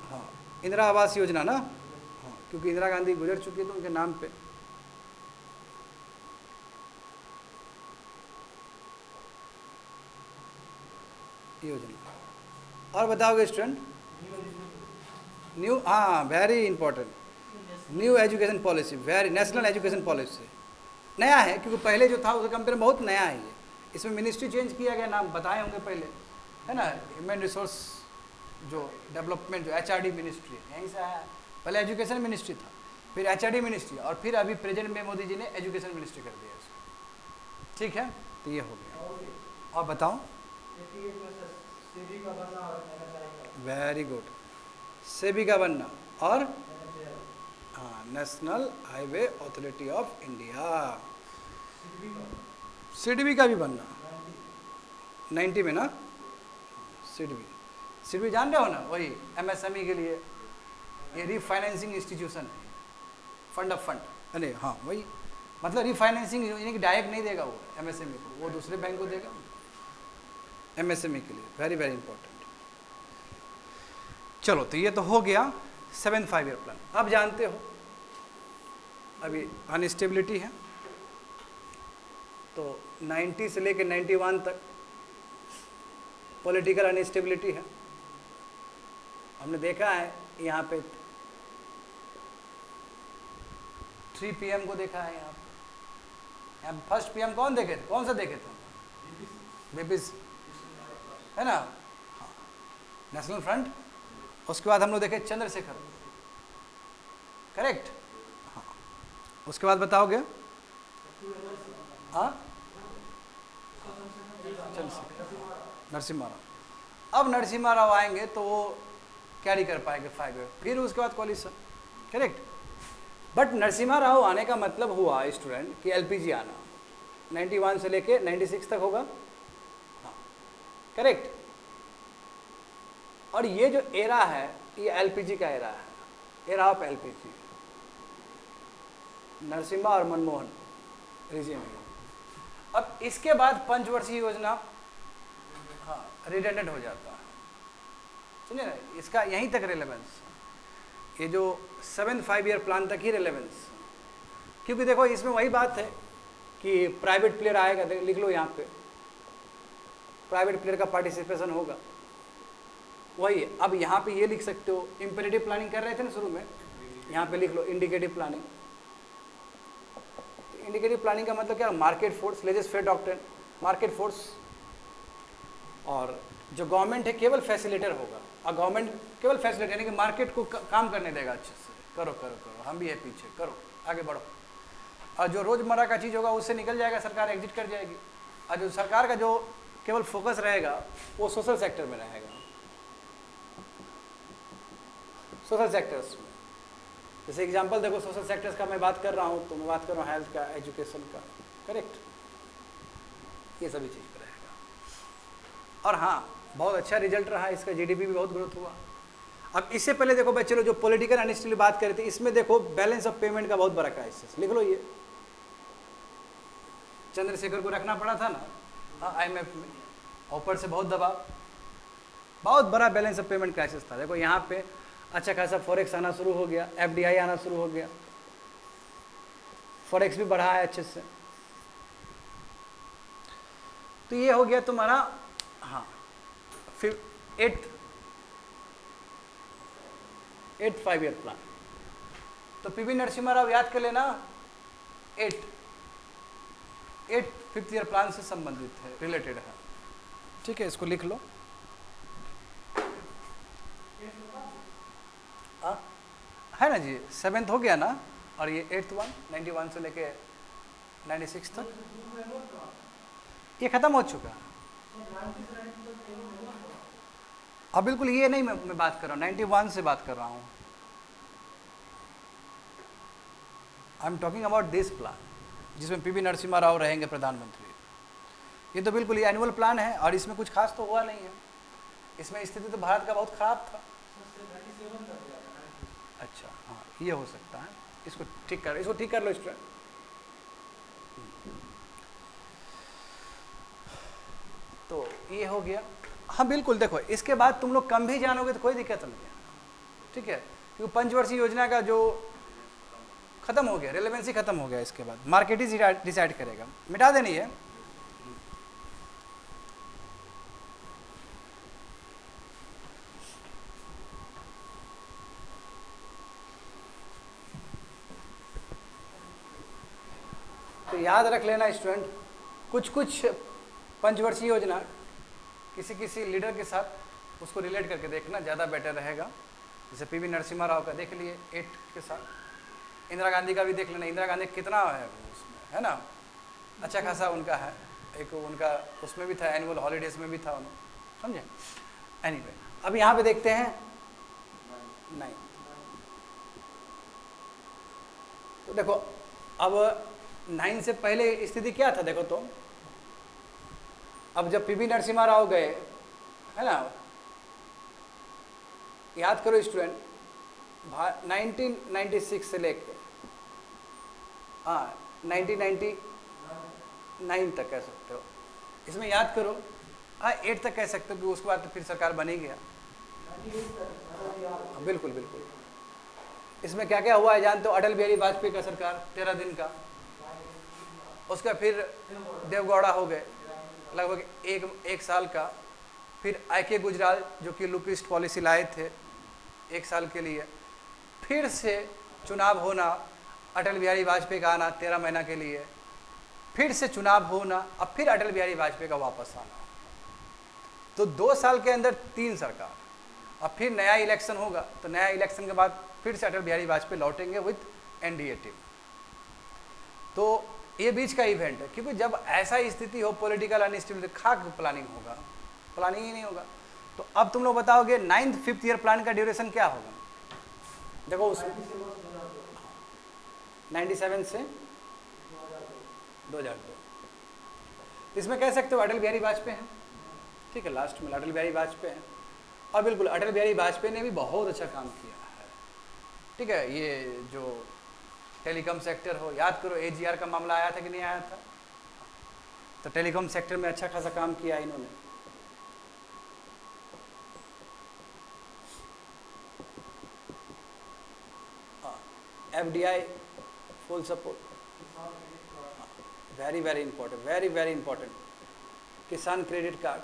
हाँ इंदिरा आवास योजना ना, हाँ क्योंकि इंदिरा गांधी गुजर चुकी है तो उनके नाम पे। योजना और बताओगे स्टूडेंट? न्यू, हाँ very important, new education policy, very national education policy नया है, क्योंकि पहले जो था उसके कंपेयर में बहुत नया है ये। इसमें मिनिस्ट्री चेंज किया गया, नाम बताए होंगे पहले, है ना, ह्यूमन रिसोर्स जो डेवलपमेंट जो HRD मिनिस्ट्री यहीं से आया। पहले एजुकेशन मिनिस्ट्री था, फिर HRD मिनिस्ट्री, और फिर अभी प्रेजेंट में मोदी जी ने एजुकेशन मिनिस्ट्री कर दिया इसको, ठीक है। तो ये हो गया। और बताओ? वेरी गुड, सेबी का बनना और हाँ national highway authority of India, SIDBI का भी बनना 90 में ना, सिडबी, सिडबी जान रहे हो ना, वही एमएसएमई के लिए ये रीफाइनेंसिंग इंस्टीट्यूशन है, फंड ऑफ फंड, अरे हाँ वही, मतलब रीफाइनेंसिंग यानी कि डायरेक्ट नहीं देगा वो एमएसएमई को, वो दूसरे बैंक को देगा एमएसएमई के लिए, वेरी वेरी इंपॉर्टेंट। चलो तो ये तो हो गया 7th 5-year प्लान। अब जानते हो अभी अनस्टेबिलिटी है, तो 90 से लेकर 91 तक पॉलिटिकल अनस्टेबिलिटी है। हमने देखा है यहाँ पे 3 PM को देखा है, यहाँ फर्स्ट PM कौन देखे थे, कौन सा देखे थे, बीपीस है ना, हाँ नेशनल फ्रंट, उसके बाद हम लोग देखे चंद्रशेखर, करेक्ट, हाँ उसके बाद बताओगे, हाँ नरसिम्हा राव, अब नरसिम्हा राव आएंगे तो वो कैरी कर पाएंगे 5 year, फिर उसके बाद coalition, correct. But Narasimha Rao आने का मतलब हुआ स्टूडेंट कि एलपीजी आना 91 से लेके 96 तक होगा, हाँ करेक्ट। और ये जो एरा है ये एलपीजी का एरा है, एरा ऑफ एलपीजी, नरसिम्हा और मनमोहन रिजीम। अब इसके बाद पंचवर्षीय योजना हाँ रिडेंडेंट हो जाता है, सुनिए ना, इसका यहीं तक रेलेवेंस, ये जो 7th 5-year प्लान तक ही रेलेवेंस, क्योंकि देखो इसमें वही बात है कि प्राइवेट प्लेयर आएगा, लिख लो यहाँ पे प्राइवेट प्लेयर का पार्टिसिपेशन होगा, वही है। अब यहाँ पे ये लिख सकते हो, इंपेरेटिव प्लानिंग कर रहे थे ना शुरू में, यहाँ पे लिख लो इंडिकेटिव प्लानिंग। इंडिकेटिव प्लानिंग का मतलब क्या, market force, laissez fair doctrine, market force, और जो गवर्नमेंट है केवल फैसिलिटेटर होगा, और गवर्नमेंट केवल फैसिलिटेटर यानी कि मार्केट को काम करने देगा अच्छे से, करो करो करो, हम भी है पीछे, करो आगे बढ़ो, और जो रोजमर्रा का चीज़ होगा उससे निकल जाएगा, सरकार एग्जिट कर जाएगी, और जो सरकार का जो केवल फोकस रहेगा वो सोशल सेक्टर में रहेगा, सोशल सेक्टर्स में। जैसे एग्जांपल देखो, सोशल सेक्टर्स का मैं बात कर रहा हूँ तो मैं बात कर रहा हूँ हेल्थ का, एजुकेशन का, करेक्ट, ये सभी चीज़ पर रहेगा। और हाँ बहुत अच्छा रिजल्ट रहा इसका, जीडीपी भी बहुत ग्रोथ हुआ। अब इससे पहले देखो बच्चे लोग जो पॉलिटिकल अनस्टेबिलिटी बात कर रहे थे, इसमें देखो बैलेंस ऑफ पेमेंट का बहुत बड़ा क्राइसिस, लिख लो ये, चंद्रशेखर को रखना पड़ा था ना IMF में, ऊपर से बहुत दबाव, बहुत बड़ा बैलेंस ऑफ पेमेंट क्राइसिस था। देखो यहाँ पे अच्छा खासा फॉरेक्स आना शुरू हो गया, FDI आना शुरू हो गया, फॉरेक्स भी बढ़ा है अच्छे से। तो ये हो गया तुम्हारा हाँ 8th 5-year प्लान। तो पीवी नरसिम्हा राव याद कर लेना, 8th 5th ईयर प्लान से संबंधित है, रिलेटेड है, ठीक है, इसको लिख लो। है ना जी, 7th हो गया ना, और ये 8th 1 91 से लेके 96 तक ये खत्म हो चुका है। अब बिल्कुल ये नहीं मैं बात कर रहा हूँ, 91 से बात कर रहा हूँ, I am talking about this plan जिसमें पीवी नरसिम्हा राव रहेंगे प्रधानमंत्री। ये तो बिल्कुल ये एनुअल प्लान है और इसमें कुछ खास तो हुआ नहीं है, इसमें स्थिति तो भारत का बहुत खराब था। अच्छा हाँ ये हो सकता है, इसको ठीक कर लो स्टूडेंट। तो ये हो गया, हाँ बिल्कुल। देखो इसके बाद तुम लोग कम भी जानोगे तो कोई दिक्कत नहीं है, ठीक है, क्योंकि पंचवर्षीय योजना का जो खत्म हो गया, रेलेवेंसी खत्म हो गया, इसके बाद मार्केट ही डिसाइड करेगा, मिटा देनी है। तो याद रख लेना स्टूडेंट, कुछ पंचवर्षीय योजना किसी लीडर के साथ उसको रिलेट करके देखना ज़्यादा बेटर रहेगा। जैसे पीवी नरसिम्हा राव का देख लिए 8 के साथ, इंदिरा गांधी का भी देख लेना, इंदिरा गांधी कितना है उसमें, है ना, अच्छा खासा उनका है, एक उनका उसमें भी था, एनुअल हॉलीडेज में भी था समझे। एनीवे अब यहाँ पे देखते हैं 9। तो देखो अब 9 से पहले स्थिति क्या था, देखो तो अब जब पीवी नरसिम्हा राव गए, है ना, याद करो स्टूडेंट, 1996 से लेके 1999 तक कह सकते हो, इसमें याद करो 8 तक कह सकते हो कि उसके बाद तो फिर सरकार बनी गया। बिल्कुल बिल्कुल। इसमें क्या क्या हुआ है जानते हो, अटल बिहारी वाजपेयी का सरकार 13 दिन का, उसका फिर देवगौड़ा हो गए लगभग एक साल का, फिर आई.के. गुजराल जो कि लुपिस्ट पॉलिसी लाए थे 1 साल के लिए, फिर से चुनाव होना, अटल बिहारी वाजपेयी का आना 13 महीना के लिए, फिर से चुनाव होना, अब फिर अटल बिहारी वाजपेयी का वापस आना। तो 2 साल के अंदर 3 सरकार, अब फिर नया इलेक्शन होगा, तो नया इलेक्शन के बाद फिर से अटल बिहारी वाजपेयी लौटेंगे विथ एनडीए टीम। तो ये बीच का इवेंट है, क्योंकि जब ऐसा स्थिति हो पॉलिटिकल अनस्टेबिलिटी, खाक प्लानिंग होगा, प्लानिंग ही नहीं होगा। तो अब तुम लोग बताओगे 9th 5th ईयर प्लान का ड्यूरेशन क्या होगा। देखो उस 97 से 2002, इसमें कह सकते हो अटल बिहारी वाजपेयी हैं, ठीक है, लास्ट में अटल बिहारी वाजपेयी हैं। और बिल्कुल अटल बिहारी वाजपेयी ने भी बहुत अच्छा काम किया है, ठीक है। ये जो टेलीकॉम सेक्टर हो, याद करो AGR का मामला आया था कि नहीं आया था, तो टेलीकॉम सेक्टर में अच्छा खासा काम किया इन्होंने। FDI full support, very very important, very very important. किसान क्रेडिट कार्ड,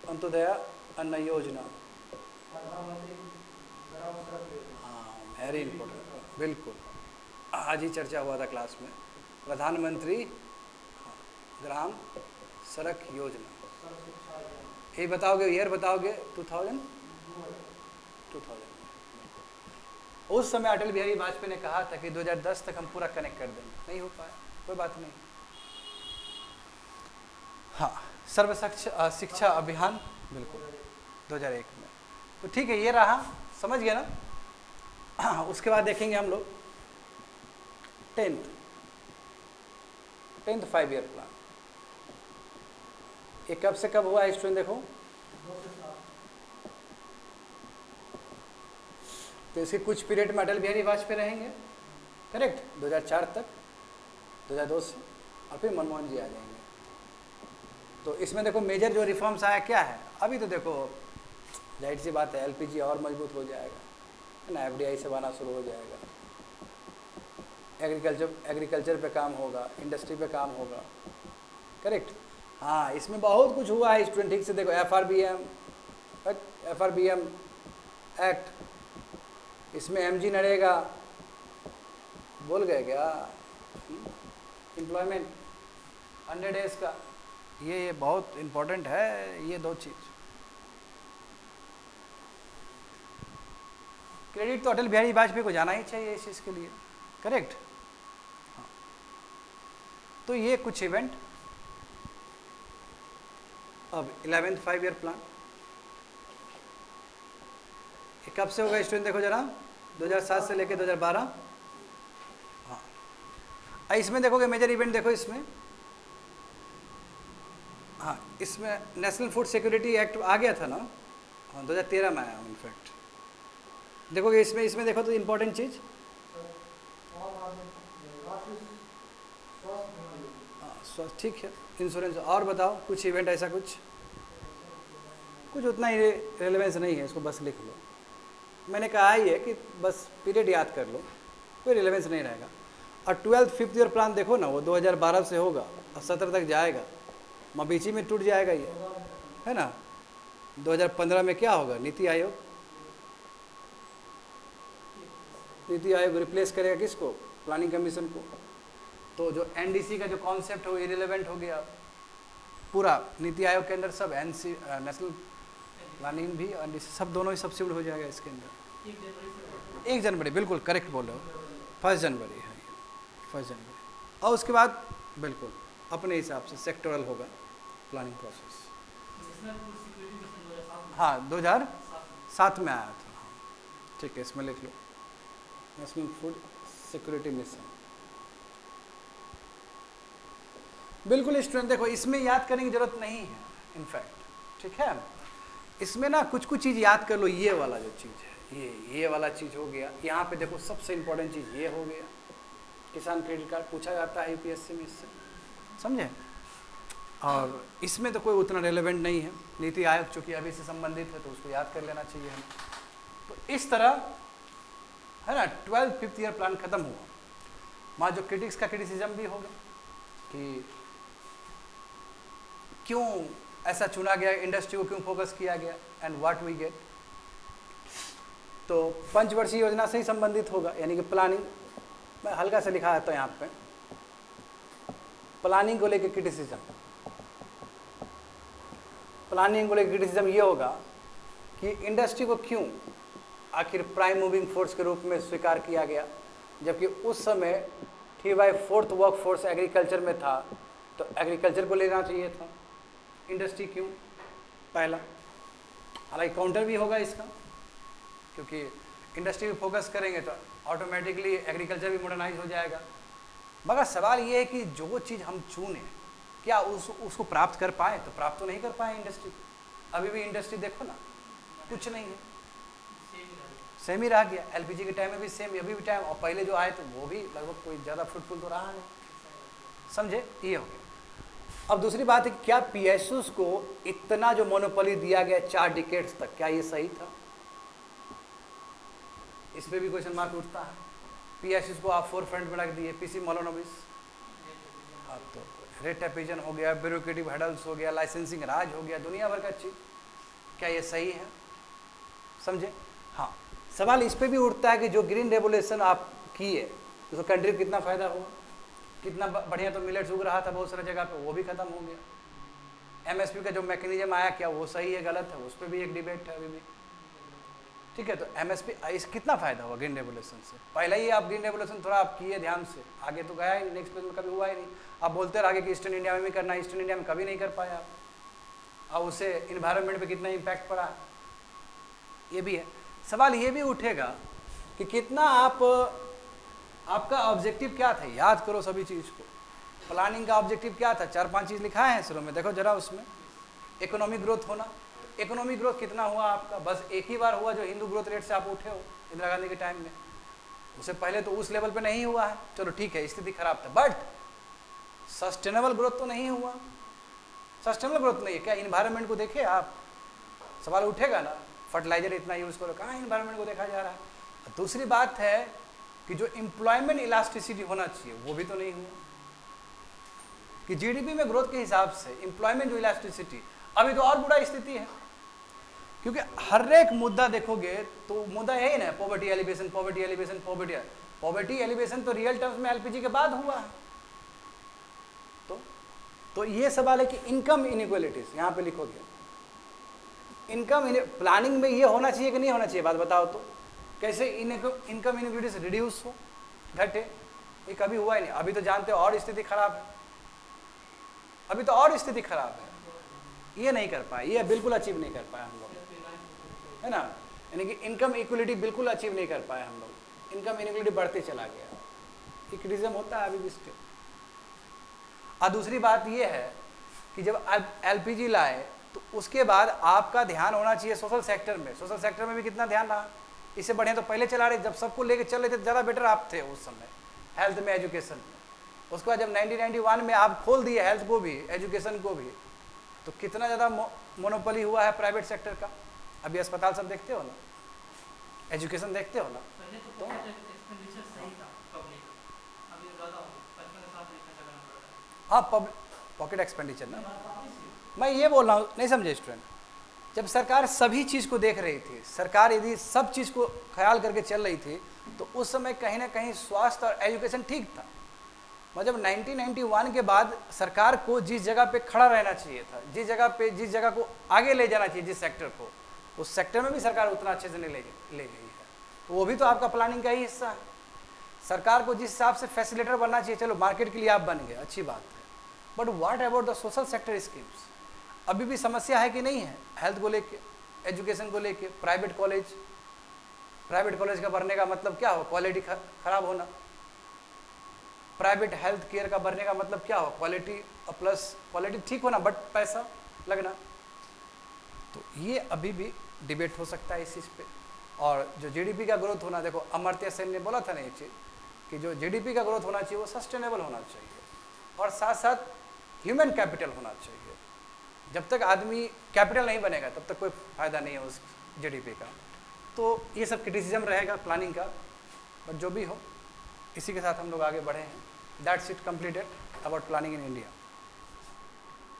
अंत्योदय अन्न योजना, हाँ वेरी इंपॉर्टेंट, बिल्कुल आज ही चर्चा हुआ था क्लास में, प्रधानमंत्री ग्राम सड़क योजना। ये बताओगे, ईयर बताओगे 2000। उस समय अटल बिहारी वाजपेयी ने कहा था कि 2010 तक हम पूरा कनेक्ट कर देंगे, नहीं हो पाया, कोई बात नहीं। हाँ, सर्व शिक्षा अभियान बिल्कुल 2001 में, तो ठीक है, ये रहा, समझ गए ना। उसके बाद देखेंगे हम लोग 10th 5 ईयर प्लान। ये कब से कब हुआ स्टूडेंट, देखो तो इसके कुछ पीरियड में अटल बिहारी वाजपेयी रहेंगे, करेक्ट, 2004 तक, 2002 से, और फिर मनमोहन जी आ जाएंगे। तो इसमें देखो मेजर जो रिफॉर्म्स आया क्या है, अभी तो देखो जाहिर सी बात है LPG और मजबूत हो जाएगा, है ना, FDI से बना शुरू हो जाएगा, एग्रीकल्चर पे काम होगा, इंडस्ट्री पे काम होगा, करेक्ट। हाँ, इसमें बहुत कुछ हुआ है स्टूडेंट, ठीक से देखो, FRBM एक्ट, इसमें MG नरेगा, बोल गए क्या, एम्प्लॉयमेंट 100 डेज का, ये बहुत इम्पोर्टेंट है, ये 2 चीज़। क्रेडिट तो अटल बिहारी वाजपेयी को जाना ही चाहिए इस चीज़ के लिए, करेक्ट। हाँ, तो ये कुछ इवेंट। अब 11th 5 ईयर प्लान, ये कब से होगा स्टूडेंट, देखो जरा, 2007 से लेके 2012। हाँ, इसमें देखोगे मेजर इवेंट, देखो इसमें, हाँ, इसमें नेशनल फूड सिक्योरिटी एक्ट आ गया था ना, हाँ 2013 में आया इनफैक्ट। देखोगे इसमें देखो तो इम्पोर्टेंट चीज़, हाँ ठीक है, इंश्योरेंस। और बताओ कुछ इवेंट ऐसा, कुछ उतना ही रेलेवेंस नहीं है, इसको बस लिख लो। मैंने कहा ही है कि बस पीरियड याद कर लो, कोई रिलेवेंस नहीं रहेगा। और 12th 5th ईयर प्लान देखो ना, वो 2012 से होगा और 17 तक जाएगा, बीच में टूट जाएगा ये, है ना। 2015 में क्या होगा, नीति आयोग रिप्लेस करेगा किसको, प्लानिंग कमीशन को। तो जो NDC का जो कॉन्सेप्ट हो इरेलेवेंट हो गया पूरा, नीति आयोग के अंदर सब नेशनल प्लानिंग भी NDC सब दोनों ही सब्सिड हो जाएगा इसके अंदर। 1 जनवरी बिल्कुल करेक्ट बोल रहे हो, 1 जनवरी है, 1 जनवरी। और उसके बाद बिल्कुल अपने हिसाब से सेक्टोरल होगा प्लानिंग प्रोसेस। हाँ 2007 में आया था। ठीक है, इसमें लिख लो, नेशनल फूड सिक्योरिटी मिशन। बिल्कुल स्टूडेंट, देखो इसमें याद करने की जरूरत नहीं है इनफैक्ट, ठीक है। इसमें ना कुछ कुछ चीज़ याद कर लो। ये वाला जो चीज़ है, ये वाला चीज़ हो गया। यहाँ पे देखो सबसे इंपॉर्टेंट चीज़ ये हो गया, किसान क्रेडिट कार्ड पूछा जाता है यूपीएससी में इससे, समझे। और इसमें तो कोई उतना रेलेवेंट नहीं है, नीति आयोग चूँकि अभी से संबंधित है तो उसको याद कर लेना चाहिए हमें। तो इस तरह है ना 12th 5th ईयर प्लान खत्म हुआ। वहाँ जो क्रिटिक्स का क्रिटिसिज्म भी होगा कि क्यों ऐसा चुना गया, इंडस्ट्री को क्यों फोकस किया गया, एंड व्हाट वी गेट। तो पंचवर्षीय योजना से ही संबंधित होगा, यानी कि प्लानिंग। मैं हल्का से लिखा था यहाँ पे, प्लानिंग को लेकर क्रिटिसिज्म। प्लानिंग को लेकर क्रिटिसिज्म ये होगा कि इंडस्ट्री को क्यों आखिर प्राइम मूविंग फोर्स के रूप में स्वीकार किया गया, जबकि उस समय 3/4 वर्क फोर्स एग्रीकल्चर में था, तो एग्रीकल्चर को लेना चाहिए था। इंडस्ट्री क्यों पहला? हालांकि काउंटर भी होगा इसका, क्योंकि इंडस्ट्री पे फोकस करेंगे तो ऑटोमेटिकली एग्रीकल्चर भी मॉडर्नाइज हो जाएगा। मगर सवाल ये है कि जो चीज़ हम चुने क्या उसको प्राप्त कर पाए? तो प्राप्त तो नहीं कर पाए इंडस्ट्री। अभी भी इंडस्ट्री देखो ना, कुछ नहीं है, सेम ही रह गया। एलपीजी के टाइम में भी सेम, अभी भी टाइम, और पहले जो आए तो वो भी लगभग कोई ज़्यादा फ्रूटफुल तो रहा नहीं, समझे। ये हो गया। अब दूसरी बात है कि क्या पीएसयूज को इतना जो मोनोपोली दिया गया 4 डिकेड्स तक, क्या ये सही था? इस पर भी क्वेश्चन मार्क उठता है। पीएसयूज को आप फोर फ्रंट में रख दिए, पीसी मोनोनोबिस, अब तो रेट टेपिजन हो गया, ब्यूरोक्रेटिक हडल्स हो गया, लाइसेंसिंग राज हो गया, दुनिया भर का चीज। क्या ये सही है? समझे। हाँ, सवाल इस पे भी उठता है कि जो ग्रीन रेवोल्यूशन आप किए तो कंट्री को कितना फायदा हुआ, कितना बढ़िया। तो मिलेट्स उग रहा था बहुत सारी जगह पे, वो भी खत्म हो गया। एमएसपी का जो मैकेनिज्म आया, क्या वो सही है गलत है, उस पर भी एक डिबेट है अभी भी, ठीक है। तो एमएसपी इस कितना फायदा हुआ ग्रीन रेवोल्यूशन से? पहले ही आप ग्रीन रेवोल्यूशन थोड़ा आप किए ध्यान से, आगे तो गया ही नहीं, नेक्स्ट फेज में कभी हुआ ही नहीं। आप बोलते रहे कि ईस्टर्न इंडिया में भी करना है, ईस्टर्न इंडिया में कभी नहीं कर पाया आप। और उससे इन्वायरमेंट पे कितना इम्पैक्ट पड़ा, ये भी है। सवाल ये भी उठेगा कि कितना आपका ऑब्जेक्टिव क्या था। याद करो सभी चीज़ को। प्लानिंग का ऑब्जेक्टिव क्या था? 4-5 चीज़ लिखा है शुरू में, देखो जरा उसमें। इकोनॉमिक ग्रोथ होना, इकोनॉमिक ग्रोथ कितना हुआ आपका? बस एक ही बार हुआ जो हिंदू ग्रोथ रेट से आप उठे हो इंदिरा गांधी के टाइम में। उससे पहले तो उस लेवल पे नहीं हुआ है, चलो ठीक है, स्थिति खराब था, बट सस्टेनेबल ग्रोथ तो नहीं हुआ। सस्टेनेबल ग्रोथ नहीं है क्या? इन्वायरमेंट को देखे आप, सवाल उठेगा ना। फर्टिलाइजर इतना यूज़ करो, कहाँ इन्वायरमेंट को देखा जा रहा है। दूसरी बात है कि जो एम्प्लॉयमेंट इलास्टिसिटी होना चाहिए वो भी तो नहीं हुआ, कि जीडीपी में ग्रोथ के हिसाब से एम्प्लॉयमेंट जो इलास्टिसिटी, अभी तो और बुरा स्थिति है। क्योंकि हर एक मुद्दा देखोगे तो मुद्दा यही ना, poverty alleviation, poverty alleviation, poverty alleviation तो रियल टर्म्स में एलपीजी के बाद हुआ है। तो ये सवाल है कि इनकम इनइक्वालिटीज यहाँ पे लिखोगे, इनकम प्लानिंग में ये होना चाहिए कि नहीं होना चाहिए? बात बताओ तो। कैसे इनकम इनइक्वालिटीज रिड्यूस हो, घटे? ये कभी हुआ ही नहीं। अभी तो जानते हो और स्थिति खराब है, अभी तो और स्थिति खराब है। ये नहीं कर पाए, ये बिल्कुल अचीव नहीं कर पाए हम लोग, है ना। यानी कि इनकम इक्वलिटी बिल्कुल अचीव नहीं कर पाए हम लोग। इनकम इनइक्वलिटी बढ़ते चला गया, इक्विलिब्रियम होता है अभी भी स्टिल। और दूसरी बात ये है कि जब आप एलपीजी लाए तो उसके बाद आपका ध्यान होना चाहिए सोशल सेक्टर में। सोशल सेक्टर में भी कितना ध्यान रहा? इससे बढ़िया तो पहले चला रहे, जब सबको लेके चल रहे थे ज़्यादा बेटर आप थे उस समय, हेल्थ में, एजुकेशन में। उसके बाद जब 1991 में आप खोल दिए हेल्थ को भी, एजुकेशन को भी, तो कितना ज़्यादा मोनोपोली हुआ है प्राइवेट सेक्टर का। अभी अस्पताल सब देखते हो ना, एजुकेशन देखते हो ना, तो हाँ पॉकेट एक्सपेंडिचर ना। मैं ये बोल रहा हूँ, नहीं समझे स्टूडेंट। जब सरकार सभी चीज़ को देख रही थी, सरकार यदि सब चीज़ को ख्याल करके चल रही थी, तो उस समय कहीं ना कहीं स्वास्थ्य और एजुकेशन ठीक था। मतलब 1991 के बाद सरकार को जिस जगह पे खड़ा रहना चाहिए था, जिस जगह को आगे ले जाना चाहिए, जिस सेक्टर को, उस सेक्टर में भी सरकार उतना अच्छे से नहीं ले गई है। तो वो भी तो आपका प्लानिंग का ही हिस्सा है। सरकार को जिस हिसाब से फैसिलिटेटर बनना चाहिए, चलो मार्केट के लिए आप बन गए, अच्छी बात है, but what about the social sector schemes? अभी भी समस्या है कि नहीं है? हेल्थ को लेके, एजुकेशन को लेके, प्राइवेट कॉलेज का बढ़ने का मतलब क्या हो? क्वालिटी खराब होना। प्राइवेट हेल्थ केयर का बढ़ने का मतलब क्या हो? क्वालिटी प्लस क्वालिटी ठीक होना बट पैसा लगना। तो ये अभी भी डिबेट हो सकता है इस चीज़ पे। और जो जीडीपी का ग्रोथ होना, देखो अमर्त्य सेन ने बोला था ना एक चीज़ कि जो जीडीपी का ग्रोथ होना चाहिए वो सस्टेनेबल होना चाहिए और साथ साथ ह्यूमन कैपिटल होना चाहिए। जब तक आदमी कैपिटल नहीं बनेगा तब तक कोई फायदा नहीं है उस जीडीपी का। तो ये सब क्रिटिसिज्म रहेगा प्लानिंग का, बट जो भी हो, इसी के साथ हम लोग आगे बढ़े हैं। That's it, completed about planning in India.